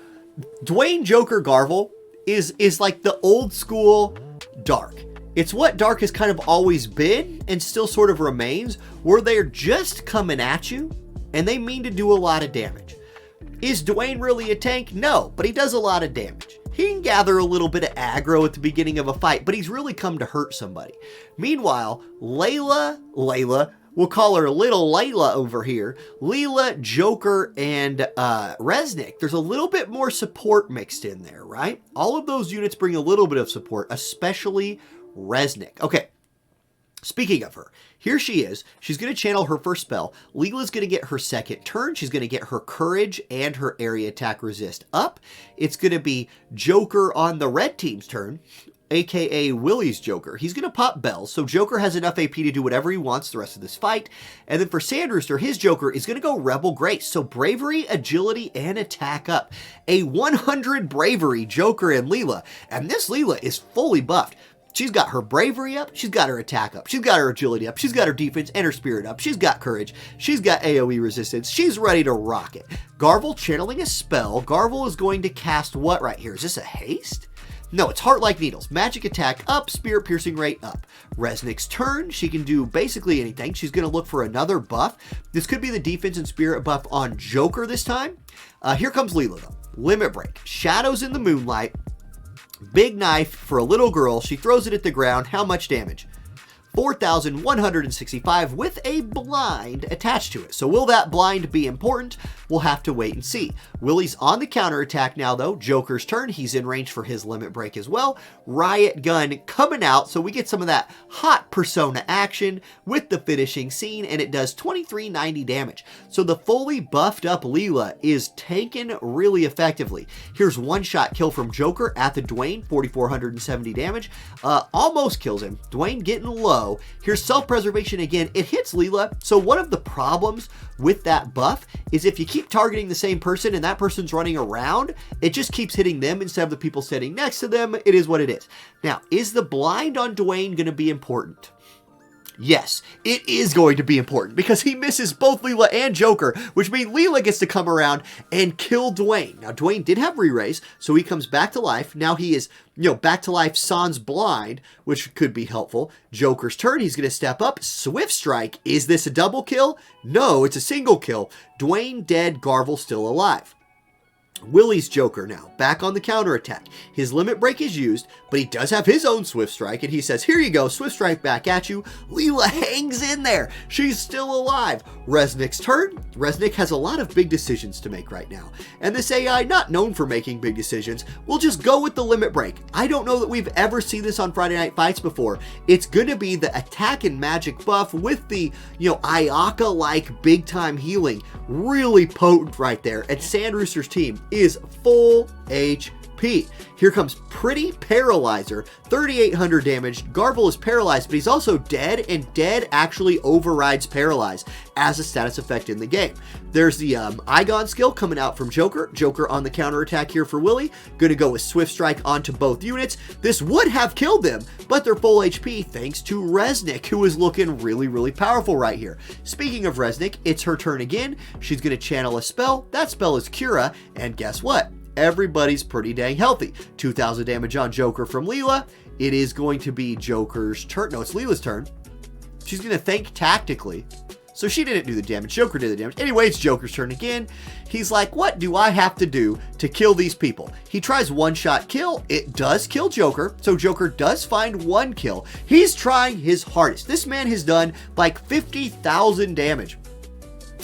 Speaker 1: Dwayne, Joker, Garvel is like the old school Dark. It's what Dark has kind of always been and still sort of remains, where they're just coming at you and they mean to do a lot of damage. Is Dwayne really a tank? No, but he does a lot of damage. He can gather a little bit of aggro at the beginning of a fight, but he's really come to hurt somebody. Meanwhile, Layla, we'll call her Little Layla over here. Leela, Joker, and Resnick. There's a little bit more support mixed in there, right? All of those units bring a little bit of support, especially Resnick. Okay, speaking of her, here she is. She's going to channel her first spell. Leela's going to get her second turn. She's going to get her Courage and her Area Attack Resist up. It's going to be Joker on the red team's turn, aka Willie's Joker. He's going to pop bells, so Joker has enough AP to do whatever he wants the rest of this fight. And then for Sandrooster, his Joker is going to go Rebel Grace, so Bravery, Agility, and Attack up. A 100 Bravery, Joker, and Leela. And this Leela is fully buffed. She's got her Bravery up, she's got her Attack up, she's got her Agility up, she's got her Defense and her Spirit up, she's got Courage, she's got AoE Resistance, she's ready to rock it. Garvel channeling a spell. Garvel is going to cast what right here? Is this a haste? No, it's Heart Like Needles. Magic Attack up, Spirit Piercing Rate up. Resnick's turn, she can do basically anything. She's going to look for another buff. This could be the Defense and Spirit buff on Joker this time. Here comes Leela though. Limit Break. Shadows in the Moonlight. Big knife for a little girl. She throws it at the ground. How much damage? 4,165 with a blind attached to it. So will that blind be important? We'll have to wait and see. Willie's on the counterattack now though. Joker's turn. He's in range for his limit break as well. Riot Gun coming out. So we get some of that hot persona action with the finishing scene, and it does 2390 damage. So the fully buffed up Leela is tanking really effectively. Here's one shot kill from Joker at the Dwayne, 4,470 damage. Almost kills him. Dwayne getting low. Here's self-preservation again. It hits Leela. So one of the problems with that buff is if you keep targeting the same person and that person's running around, it just keeps hitting them instead of the people sitting next to them. It is what it is. Now, is the blind on Dwayne going to be important? Yes, it is going to be important because he misses both Leela and Joker, which means Leela gets to come around and kill Dwayne. Now, Dwayne did have re-raise, so he comes back to life. Now he is, back to life sans blind, which could be helpful. Joker's turn, he's going to step up. Swift Strike. Is this a double kill? No, it's a single kill. Dwayne dead, Garvel still alive. Willie's Joker now, back on the counterattack. His limit break is used, but he does have his own Swift Strike, and he says, here you go, Swift Strike back at you. Leela hangs in there. She's still alive. Resnick's turn. Resnick has a lot of big decisions to make right now, and this AI, not known for making big decisions, will just go with the limit break. I don't know that we've ever seen this on Friday Night Fights before. It's going to be the attack and magic buff with the, Ayaka-like big-time healing. Really potent right there, and Sand Rooster's team is full HP. Here comes Pretty Paralyzer, 3,800 damage. Garvel is paralyzed, but he's also dead, and dead actually overrides paralyzed as a status effect in the game. There's the Igon skill coming out from Joker. Joker on the counterattack here for Willie. Gonna go with Swift Strike onto both units. This would have killed them, but they're full HP thanks to Resnick, who is looking really, really powerful right here. Speaking of Resnick, it's her turn again. She's gonna channel a spell. That spell is Cura, and guess what? Everybody's pretty dang healthy. 2,000 damage on Joker from Leela. It is going to be Joker's turn. No, it's Leela's turn. She's going to think tactically. So she didn't do the damage. Joker did the damage. Anyway, it's Joker's turn again. He's like, what do I have to do to kill these people? He tries one-shot kill. It does kill Joker. So Joker does find one kill. He's trying his hardest. This man has done like 50,000 damage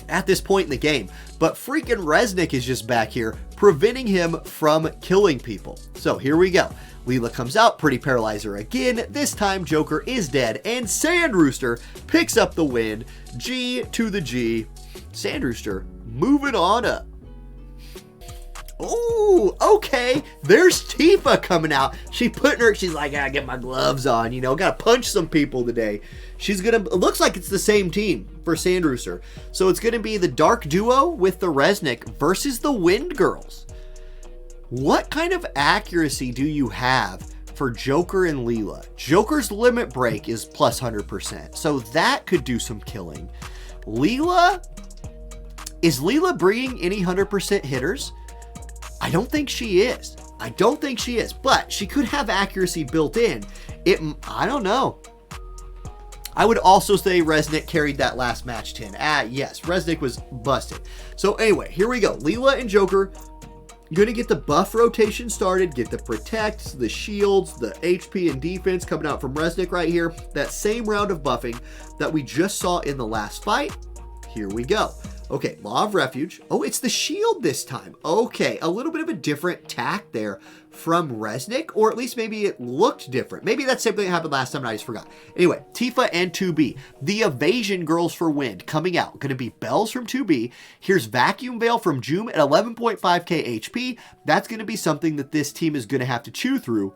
Speaker 1: at this point in the game. But freaking Resnick is just back here, preventing him from killing people. So here we go. Leela comes out, Pretty Paralyzer again. This time Joker is dead, and Sand Rooster picks up the win. G to the G. Sand Rooster moving on up. Oh, okay. There's Tifa coming out. She's like, I gotta get my gloves on, gotta punch some people today. It looks like it's the same team for Sand Rooster. So it's gonna be the Dark Duo with the Resnick versus the Wind Girls. What kind of accuracy do you have for Joker and Leela? Joker's limit break is plus 100%, so that could do some killing. Leela? Is Leela bringing any 100% hitters? I don't think she is. But she could have accuracy built in. I don't know. I would also say Resnick carried that last match 10. Yes, Resnick was busted. So anyway, here we go. Leela and Joker gonna get the buff rotation started, get the protects, the shields, the HP and defense coming out from Resnick right here. That same round of buffing that we just saw in the last fight. Here we go. Okay, Law of Refuge. Oh, it's the shield this time. Okay, a little bit of a different tack there from Resnick, or at least maybe it looked different. Maybe that's something that happened last time and I just forgot. Anyway, Tifa and 2B. The Evasion Girls for Wind coming out. Going to be Bells from 2B. Here's Vacuum Veil from Joom at 11.5k HP. That's going to be something that this team is going to have to chew through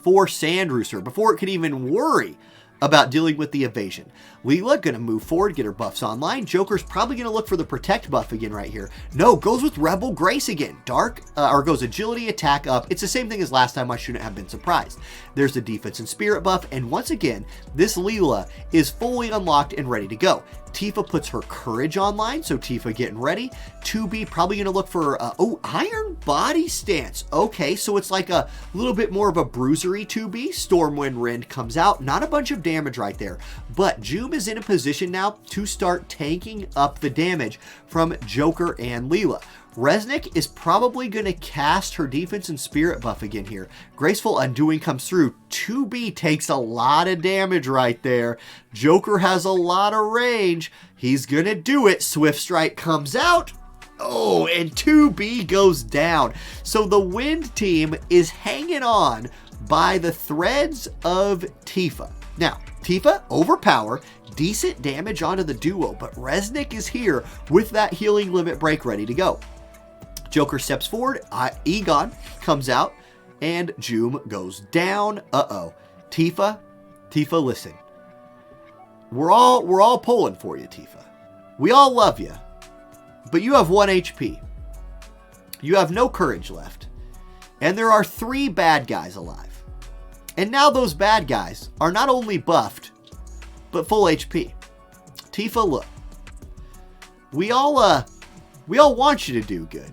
Speaker 1: for Sand Rooster before it can even worry about dealing with the evasion. Leela gonna move forward, get her buffs online. Joker's probably gonna look for the protect buff again right here. No, goes with Rebel Grace again. Goes agility, attack up. It's the same thing as last time. I shouldn't have been surprised. There's the defense and spirit buff, and once again, this Leela is fully unlocked and ready to go. Tifa puts her courage online, so Tifa getting ready. 2B probably gonna look for, Iron Body Stance. Okay, so it's like a little bit more of a bruisery 2B. Stormwind Rend comes out. Not a bunch of damage right there, but Joom is in a position now to start tanking up the damage from Joker and Leela. Resnick is probably going to cast her defense and spirit buff again here. Graceful Undoing comes through. 2B takes a lot of damage right there. Joker has a lot of range. He's going to do it. Swift Strike comes out. Oh, and 2B goes down. So the Wind team is hanging on by the threads of Tifa. Now, Tifa, overpower, decent damage onto the duo, but Resnick is here with that healing limit break ready to go. Joker steps forward, Egon comes out, and Joom goes down. Tifa, listen. We're all pulling for you, Tifa. We all love you, but you have 1 HP. You have no courage left, and there are 3 bad guys alive. And now those bad guys are not only buffed, but full HP. Tifa, look. We all want you to do good.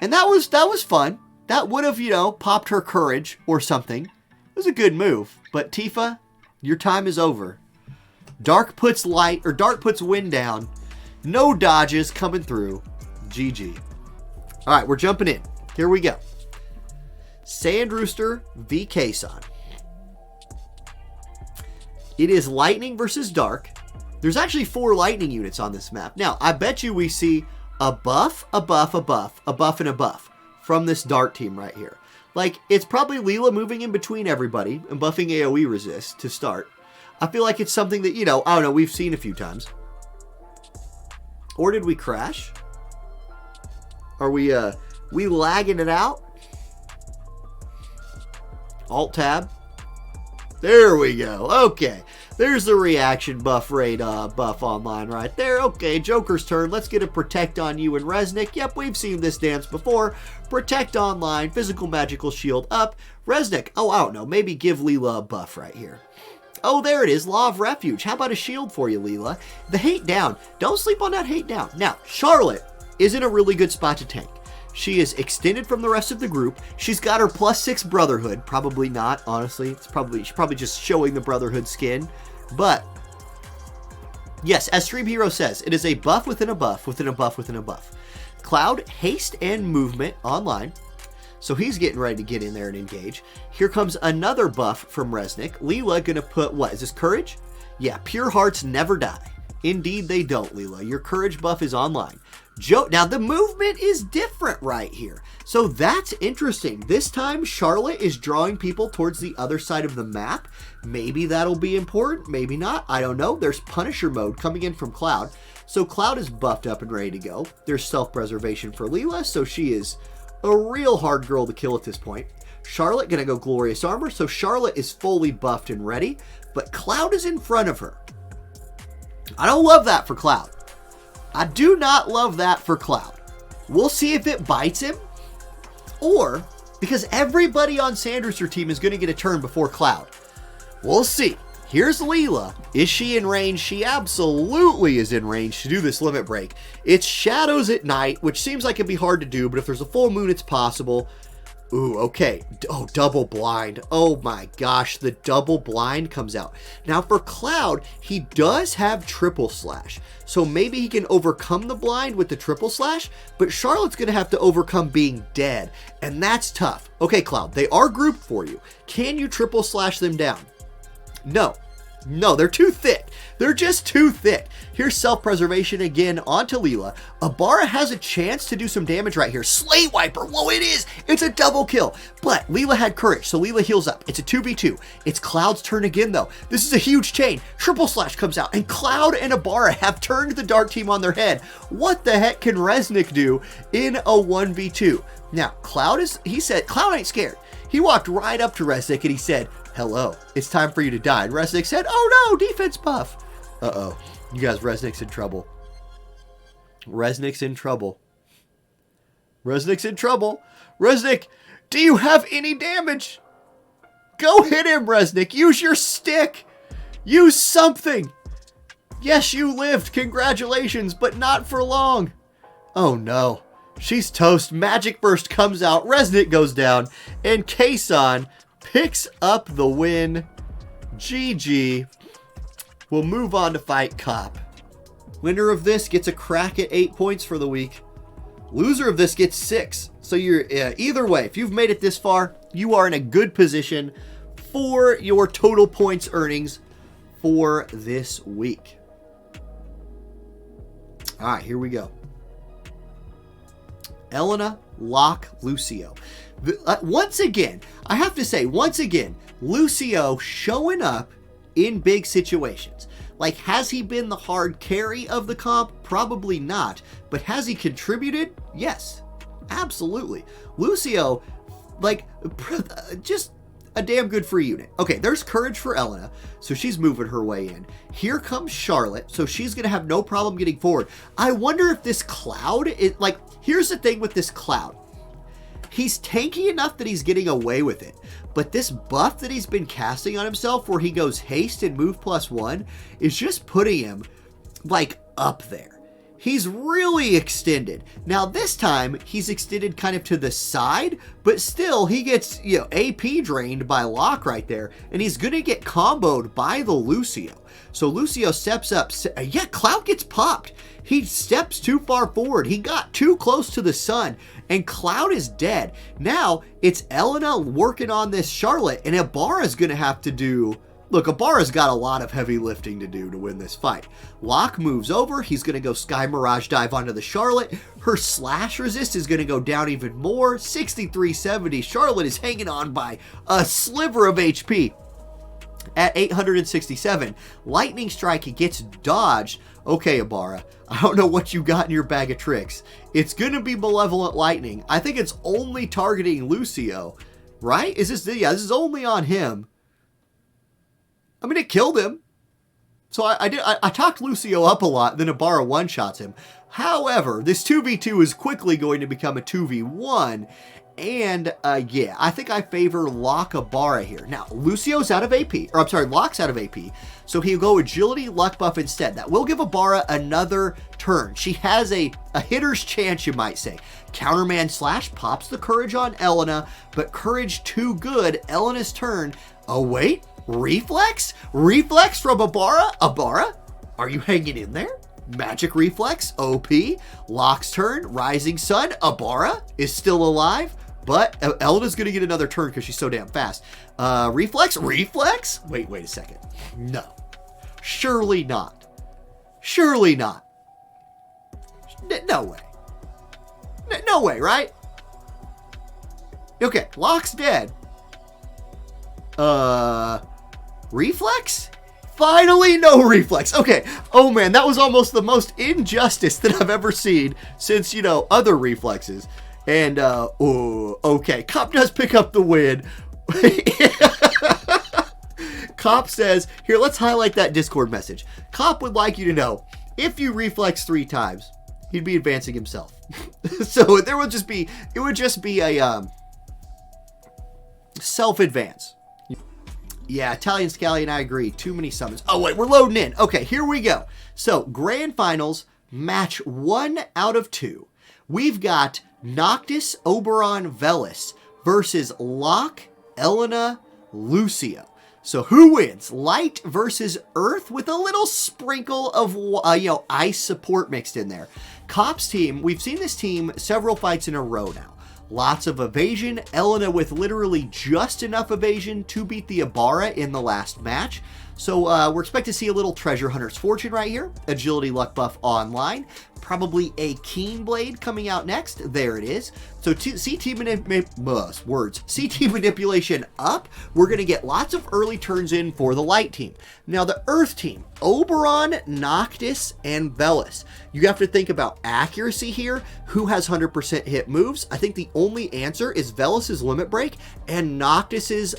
Speaker 1: And that was fun. That would have, you know, popped her courage or something. It was a good move. But Tifa, your time is over. Dark puts wind down. No dodges coming through. GG. All right, we're jumping in. Here we go. Sandrooster v. Kason. It is lightning versus dark. There's actually 4 lightning units on this map. Now, I bet you we see a buff, a buff, a buff, a buff, and a buff from this dark team right here. Like, it's probably Leela moving in between everybody and buffing AoE resist to start. I feel like it's something that, you know, I don't know, we've seen a few times. Or did we crash? Are we lagging it out? Alt-tab. There we go. Okay. There's the reaction buff rate buff online right there. Okay, Joker's turn. Let's get a Protect on you and Resnick. Yep, we've seen this dance before. Protect online. Physical magical shield up. Resnick. Oh, I don't know. Maybe give Leela a buff right here. Oh, there it is. Law of Refuge. How about a shield for you, Leela? The hate down. Don't sleep on that hate down. Now, Charlotte is in a really good spot to tank. She is extended from the rest of the group. She's got her +6 Brotherhood. Probably not, honestly. She's probably just showing the Brotherhood skin. But, yes, as Stream Hero says, it is a buff within a buff within a buff within a buff. Cloud, haste, and movement online. So he's getting ready to get in there and engage. Here comes another buff from Resnick. Leela gonna put, what, is this courage? Yeah, pure hearts never die. Indeed they don't, Leela. Your courage buff is online. Now the movement is different right here. So that's interesting. This time Charlotte is drawing people towards the other side of the map. Maybe that'll be important, maybe not. I don't know. There's Punisher mode coming in from Cloud. So Cloud is buffed up and ready to go. There's self-preservation for Leela, so she is a real hard girl to kill at this point. Charlotte gonna go Glorious Armor, so Charlotte is fully buffed and ready, but Cloud is in front of her. I don't love that for Cloud. I do not love that for Cloud. We'll see if it bites him, or because everybody on Sandrooster team is going to get a turn before Cloud. We'll see. Here's Leela. Is she in range? She absolutely is in range to do this limit break. It's shadows at night, which seems like it'd be hard to do, but if there's a full moon, it's possible. Ooh, okay. Oh, double blind. Oh my gosh, the double blind comes out. Now for Cloud, he does have triple slash. So maybe he can overcome the blind with the triple slash, but Charlotte's going to have to overcome being dead. And that's tough. Okay, Cloud, they are grouped for you. Can you triple slash them down? No. No, they're too thick. They're just too thick. Here's self-preservation again onto Leela. Abara has a chance to do some damage right here. Slate Wiper. Whoa, it is. It's a double kill. But Leela had courage, so Leela heals up. It's a 2v2. It's Cloud's turn again, though. This is a huge chain. Triple slash comes out, and Cloud and Abara have turned the Dark Team on their head. What the heck can Resnick do in a 1v2? Now, Cloud ain't scared. He walked right up to Resnick and he said, hello, it's time for you to die. And Resnick said, oh no, defense buff. Uh-oh. You guys, Resnick's in trouble. Resnick's in trouble. Resnick's in trouble. Resnick, do you have any damage? Go hit him, Resnick. Use your stick. Use something. Yes, you lived. Congratulations, but not for long. Oh no. She's toast. Magic Burst comes out. Resnick goes down. And Kason picks up the win. GG. We'll move on to fight Cop. Winner of this gets a crack at 8 points for the week. Loser of this gets 6. So you're either way, if you've made it this far, you are in a good position for your total points earnings for this week. All right, here we go. Elena, Locke, Lucio. Once again, I have to say, Lucio showing up in big situations. Like, has he been the hard carry of the comp? Probably not. But has he contributed? Yes, absolutely. Lucio, like, just a damn good free unit. Okay, there's courage for Elena, so she's moving her way in. Here comes Charlotte, so she's going to have no problem getting forward. I wonder if this Cloud is, like, here's the thing with this Cloud. He's tanky enough that he's getting away with it. But this buff that he's been casting on himself where he goes haste and move +1 is just putting him like up there. He's really extended. Now this time he's extended kind of to the side, but still he gets, you know, AP drained by Locke right there, and he's gonna get comboed by the Lucio. So Lucio steps up. Yeah, Cloud gets popped. He steps too far forward. He got too close to the sun, and Cloud is dead. Now it's Elena working on this Charlotte, and Ibarra's gonna have to do. Look, Ibarra's got a lot of heavy lifting to do to win this fight. Locke moves over. He's going to go Sky Mirage dive onto the Charlotte. Her slash resist is going to go down even more. 6370. Charlotte is hanging on by a sliver of HP. At 867, Lightning Strike gets dodged. Okay, Ibarra, I don't know what you got in your bag of tricks. It's going to be Malevolent Lightning. I think it's only targeting Lucio, right? Is this, yeah, this is only on him. I mean, it killed him. So I talked Lucio up a lot, then Ibarra one-shots him. However, this 2v2 is quickly going to become a 2v1. And, yeah, I think I favor Locke Ibarra here. Now, Lucio's out of AP. Or, I'm sorry, Locke's out of AP. So he'll go Agility, Luck Buff instead. That will give Ibarra another turn. She has a hitter's chance, you might say. Counterman Slash pops the Courage on Elena. But Courage too good. Elena's turn. Oh, wait. Reflex? Reflex from Ibarra? Ibarra? Are you hanging in there? Magic Reflex, OP. Locke's turn, Rising Sun. Ibarra is still alive, but Elena's going to get another turn because she's so damn fast. Reflex? Reflex? Wait a second. No. Surely not. Surely not. No way. No way, right? Okay, Locke's dead. Reflex? Finally, no reflex. Okay. Oh man, that was almost the most injustice that I've ever seen since, you know, other reflexes. And, okay. Cop does pick up the win. Cop says, here, let's highlight that Discord message. Cop would like you to know, if you reflex 3 times, he'd be advancing himself. So there would just be, it would just be a, self-advance. Yeah, Italian Scallion, I agree. Too many summons. Oh, wait, we're loading in. Okay, here we go. So, Grand Finals, match 1 out of 2. We've got Noctis, Oberon, Velis versus Locke, Elena, Lucio. So, who wins? Light versus Earth with a little sprinkle of, ice support mixed in there. Cop's team, we've seen this team several fights in a row now. Lots of evasion. Elena with literally just enough evasion to beat the Ibarra in the last match. So we're expecting to see a little Treasure Hunter's Fortune right here. Agility Luck Buff online. Probably a Keen Blade coming out next. There it is. So CT Manipulation up. We're going to get lots of early turns in for the Light team. Now the Earth team. Oberon, Noctis, and Velis. You have to think about accuracy here. Who has 100% hit moves? I think the only answer is Velis's Limit Break and Noctis's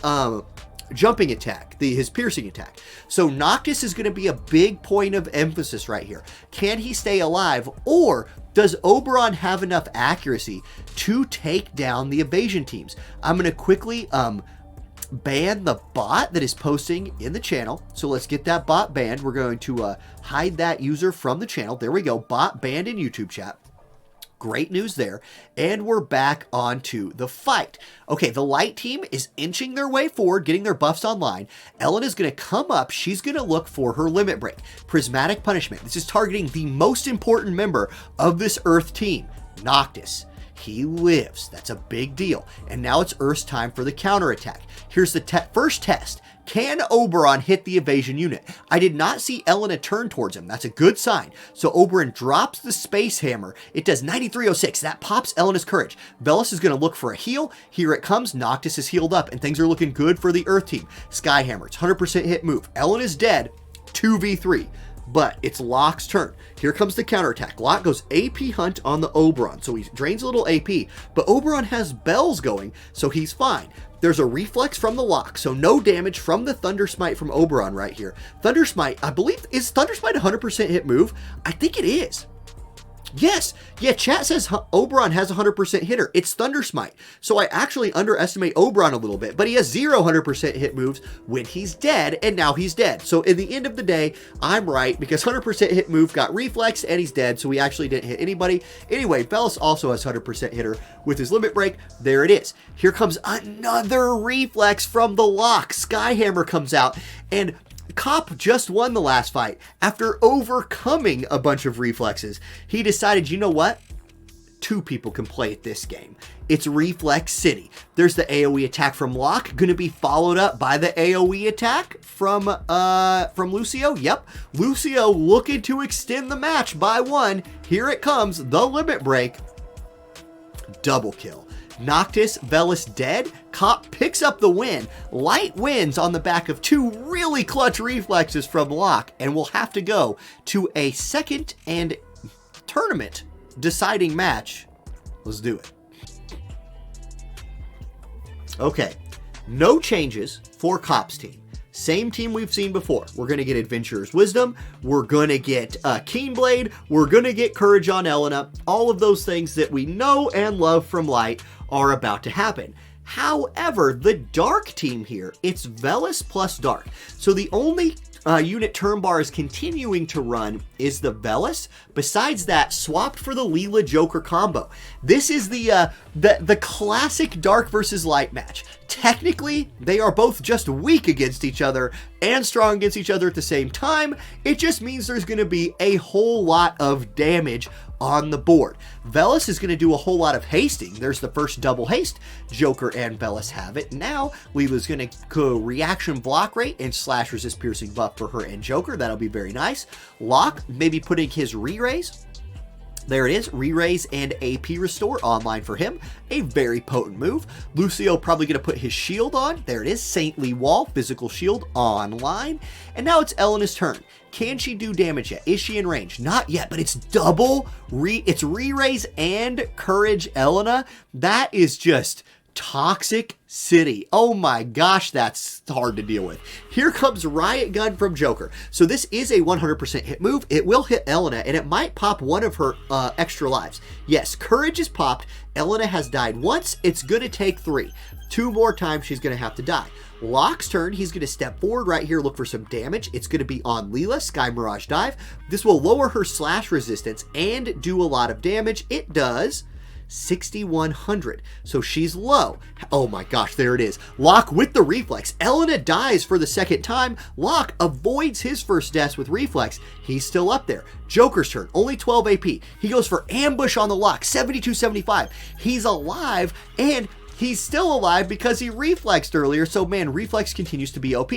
Speaker 1: jumping attack, his piercing attack. So Noctis is going to be a big point of emphasis right here. Can he stay alive, or does Oberon have enough accuracy to take down the evasion teams? I'm going to quickly ban the bot that is posting in the channel. So let's get that bot banned. We're going to hide that user from the channel. There we go. Bot banned in YouTube chat. Great news there. And we're back onto the fight. Okay, the Light team is inching their way forward, getting their buffs online. Elena's going to come up. She's going to look for her Limit Break. Prismatic Punishment. This is targeting the most important member of this Earth team, Noctis. He lives. That's a big deal. And now it's Earth's time for the counterattack. Here's the first test. Can Oberon hit the evasion unit? I did not see Elena turn towards him. That's a good sign. So Oberon drops the Space Hammer. It does 9306. That pops Elena's courage. Velis is going to look for a heal. Here it comes. Noctis is healed up, and things are looking good for the Earth team. Sky Hammer. It's 100% hit move. Elena's dead. 2v3. But it's Locke's turn. Here comes the counterattack. Locke goes AP Hunt on the Oberon. So he drains a little AP. But Oberon has bells going, so he's fine. There's a reflex from the Locke, so no damage from the Thunder Smite from Oberon right here. Thunder Smite, I believe, is Thunder Smite 100% hit move? I think it is. Yes. Yeah, chat says Oberon has 100% hitter. It's Thunder Smite. So I actually underestimate Oberon a little bit, but he has 100% hit moves when he's dead, and now he's dead. So in the end of the day, I'm right, because 100% hit move got reflex, and he's dead, so we actually didn't hit anybody. Anyway, Velas also has 100% hitter with his limit break. There it is. Here comes another reflex from the lock. Skyhammer comes out, and Cop just won the last fight. After overcoming a bunch of reflexes, he decided, you know what? Two people can play at this game. It's Reflex City. There's the AoE attack from Locke, going to be followed up by the AoE attack from Lucio. Yep, Lucio looking to extend the match by one. Here it comes, the limit break. Double kill. Noctis, Velas dead. Cop picks up the win. Light wins on the back of two really clutch reflexes from Locke, and will have to go to a second and tournament deciding match. Let's do it. Okay, no changes for Cop's team. Same team we've seen before. We're going to get Adventurer's Wisdom. We're going to get Keenblade. We're going to get Courage on Elena. All of those things that we know and love from Light are about to happen. However, the Dark team here, it's Velas plus Dark. So the only unit turn bar is continuing to run is the Velas. Besides that, swapped for the Leela Joker combo. This is the classic Dark versus Light match. Technically, they are both just weak against each other and strong against each other at the same time. It just means there's going to be a whole lot of damage on the board. Velas is going to do a whole lot of hasting. There's the first double haste. Joker and Velas have it. Now, Leela's going to go reaction block rate and slash resist piercing buff for her and Joker. That'll be very nice. Locke, maybe putting his re-raise. There it is, re-raise and AP restore online for him. A very potent move. Lucio probably going to put his shield on. There it is, Saintly Wall, physical shield online. And now it's Elena's turn. Can she do damage yet? Is she in range? Not yet, but it's it's re-raise and courage Elena. That is just Toxic City. Oh my gosh, that's hard to deal with. Here comes Riot Gun from Joker. So this is a 100% hit move. It will hit Elena, and it might pop one of her extra lives. Yes, Courage is popped. Elena has died once. It's going to take 3. 2 more times she's going to have to die. Locke's turn. He's going to step forward right here, look for some damage. It's going to be on Leela, Sky Mirage Dive. This will lower her slash resistance and do a lot of damage. It does 6,100. So she's low. Oh my gosh, there it is. Locke with the reflex. Elena dies for the second time. Locke avoids his first death with reflex. He's still up there. Joker's turn, only 12 AP. He goes for ambush on the Locke, 7275. He's alive, and he's still alive because he reflexed earlier. So man, reflex continues to be OP.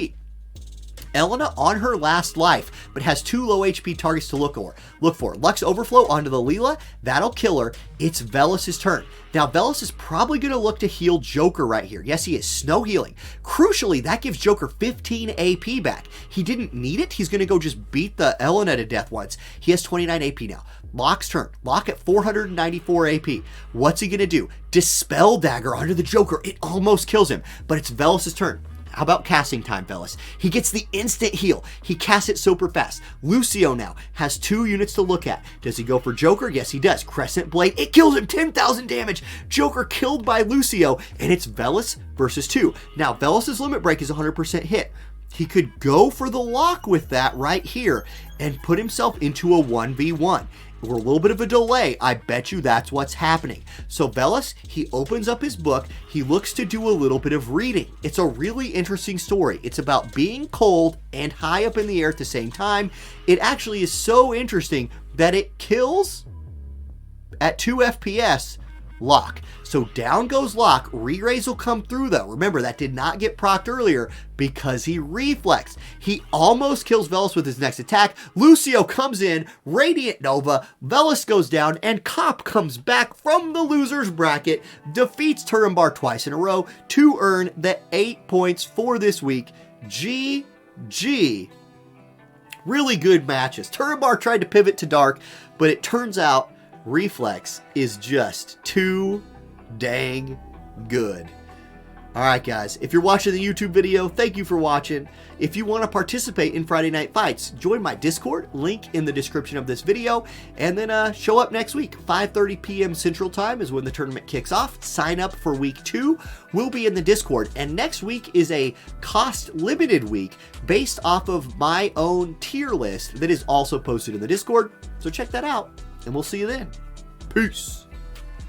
Speaker 1: Elena on her last life, but has 2 low HP targets to look for. Lux Overflow onto the Leela. That'll kill her. It's Velas' turn. Now, Velas is probably going to look to heal Joker right here. Yes, he is. Snow healing. Crucially, that gives Joker 15 AP back. He didn't need it. He's going to go just beat the Elena to death once. He has 29 AP now. Locke's turn. Locke at 494 AP. What's he going to do? Dispel Dagger onto the Joker. It almost kills him, but it's Velas' turn. How about casting time, Velas? He gets the instant heal. He casts it super fast. Lucio now has 2 units to look at. Does he go for Joker? Yes, he does. Crescent Blade. It kills him. 10,000 damage. Joker killed by Lucio, and it's Velas versus 2. Now, Velas' limit break is 100% hit. He could go for the lock with that right here and put himself into a 1v1. We're a little bit of a delay. I bet you that's what's happening. So Velas, he opens up his book. He looks to do a little bit of reading. It's a really interesting story. It's about being cold and high up in the air at the same time. It actually is so interesting that it kills at 2 FPS Locke. So down goes Locke. Re-raise will come through though. Remember, that did not get procced earlier because he reflexed. He almost kills Velas with his next attack. Lucio comes in, Radiant Nova, Velas goes down, and Cop comes back from the loser's bracket, defeats Turambar twice in a row to earn the 8 points for this week. GG. Really good matches. Turambar tried to pivot to Dark, but it turns out Reflex is just too dang good. Alright guys, if you're watching the YouTube video, thank you for watching. If you want to participate in Friday Night Fights, join my Discord, link in the description of this video, and then show up next week. 5:30 p.m. Central Time is when the tournament kicks off. Sign up for week 2. We'll be in the Discord, and next week is a cost-limited week based off of my own tier list that is also posted in the Discord. So check that out, and we'll see you then. Peace.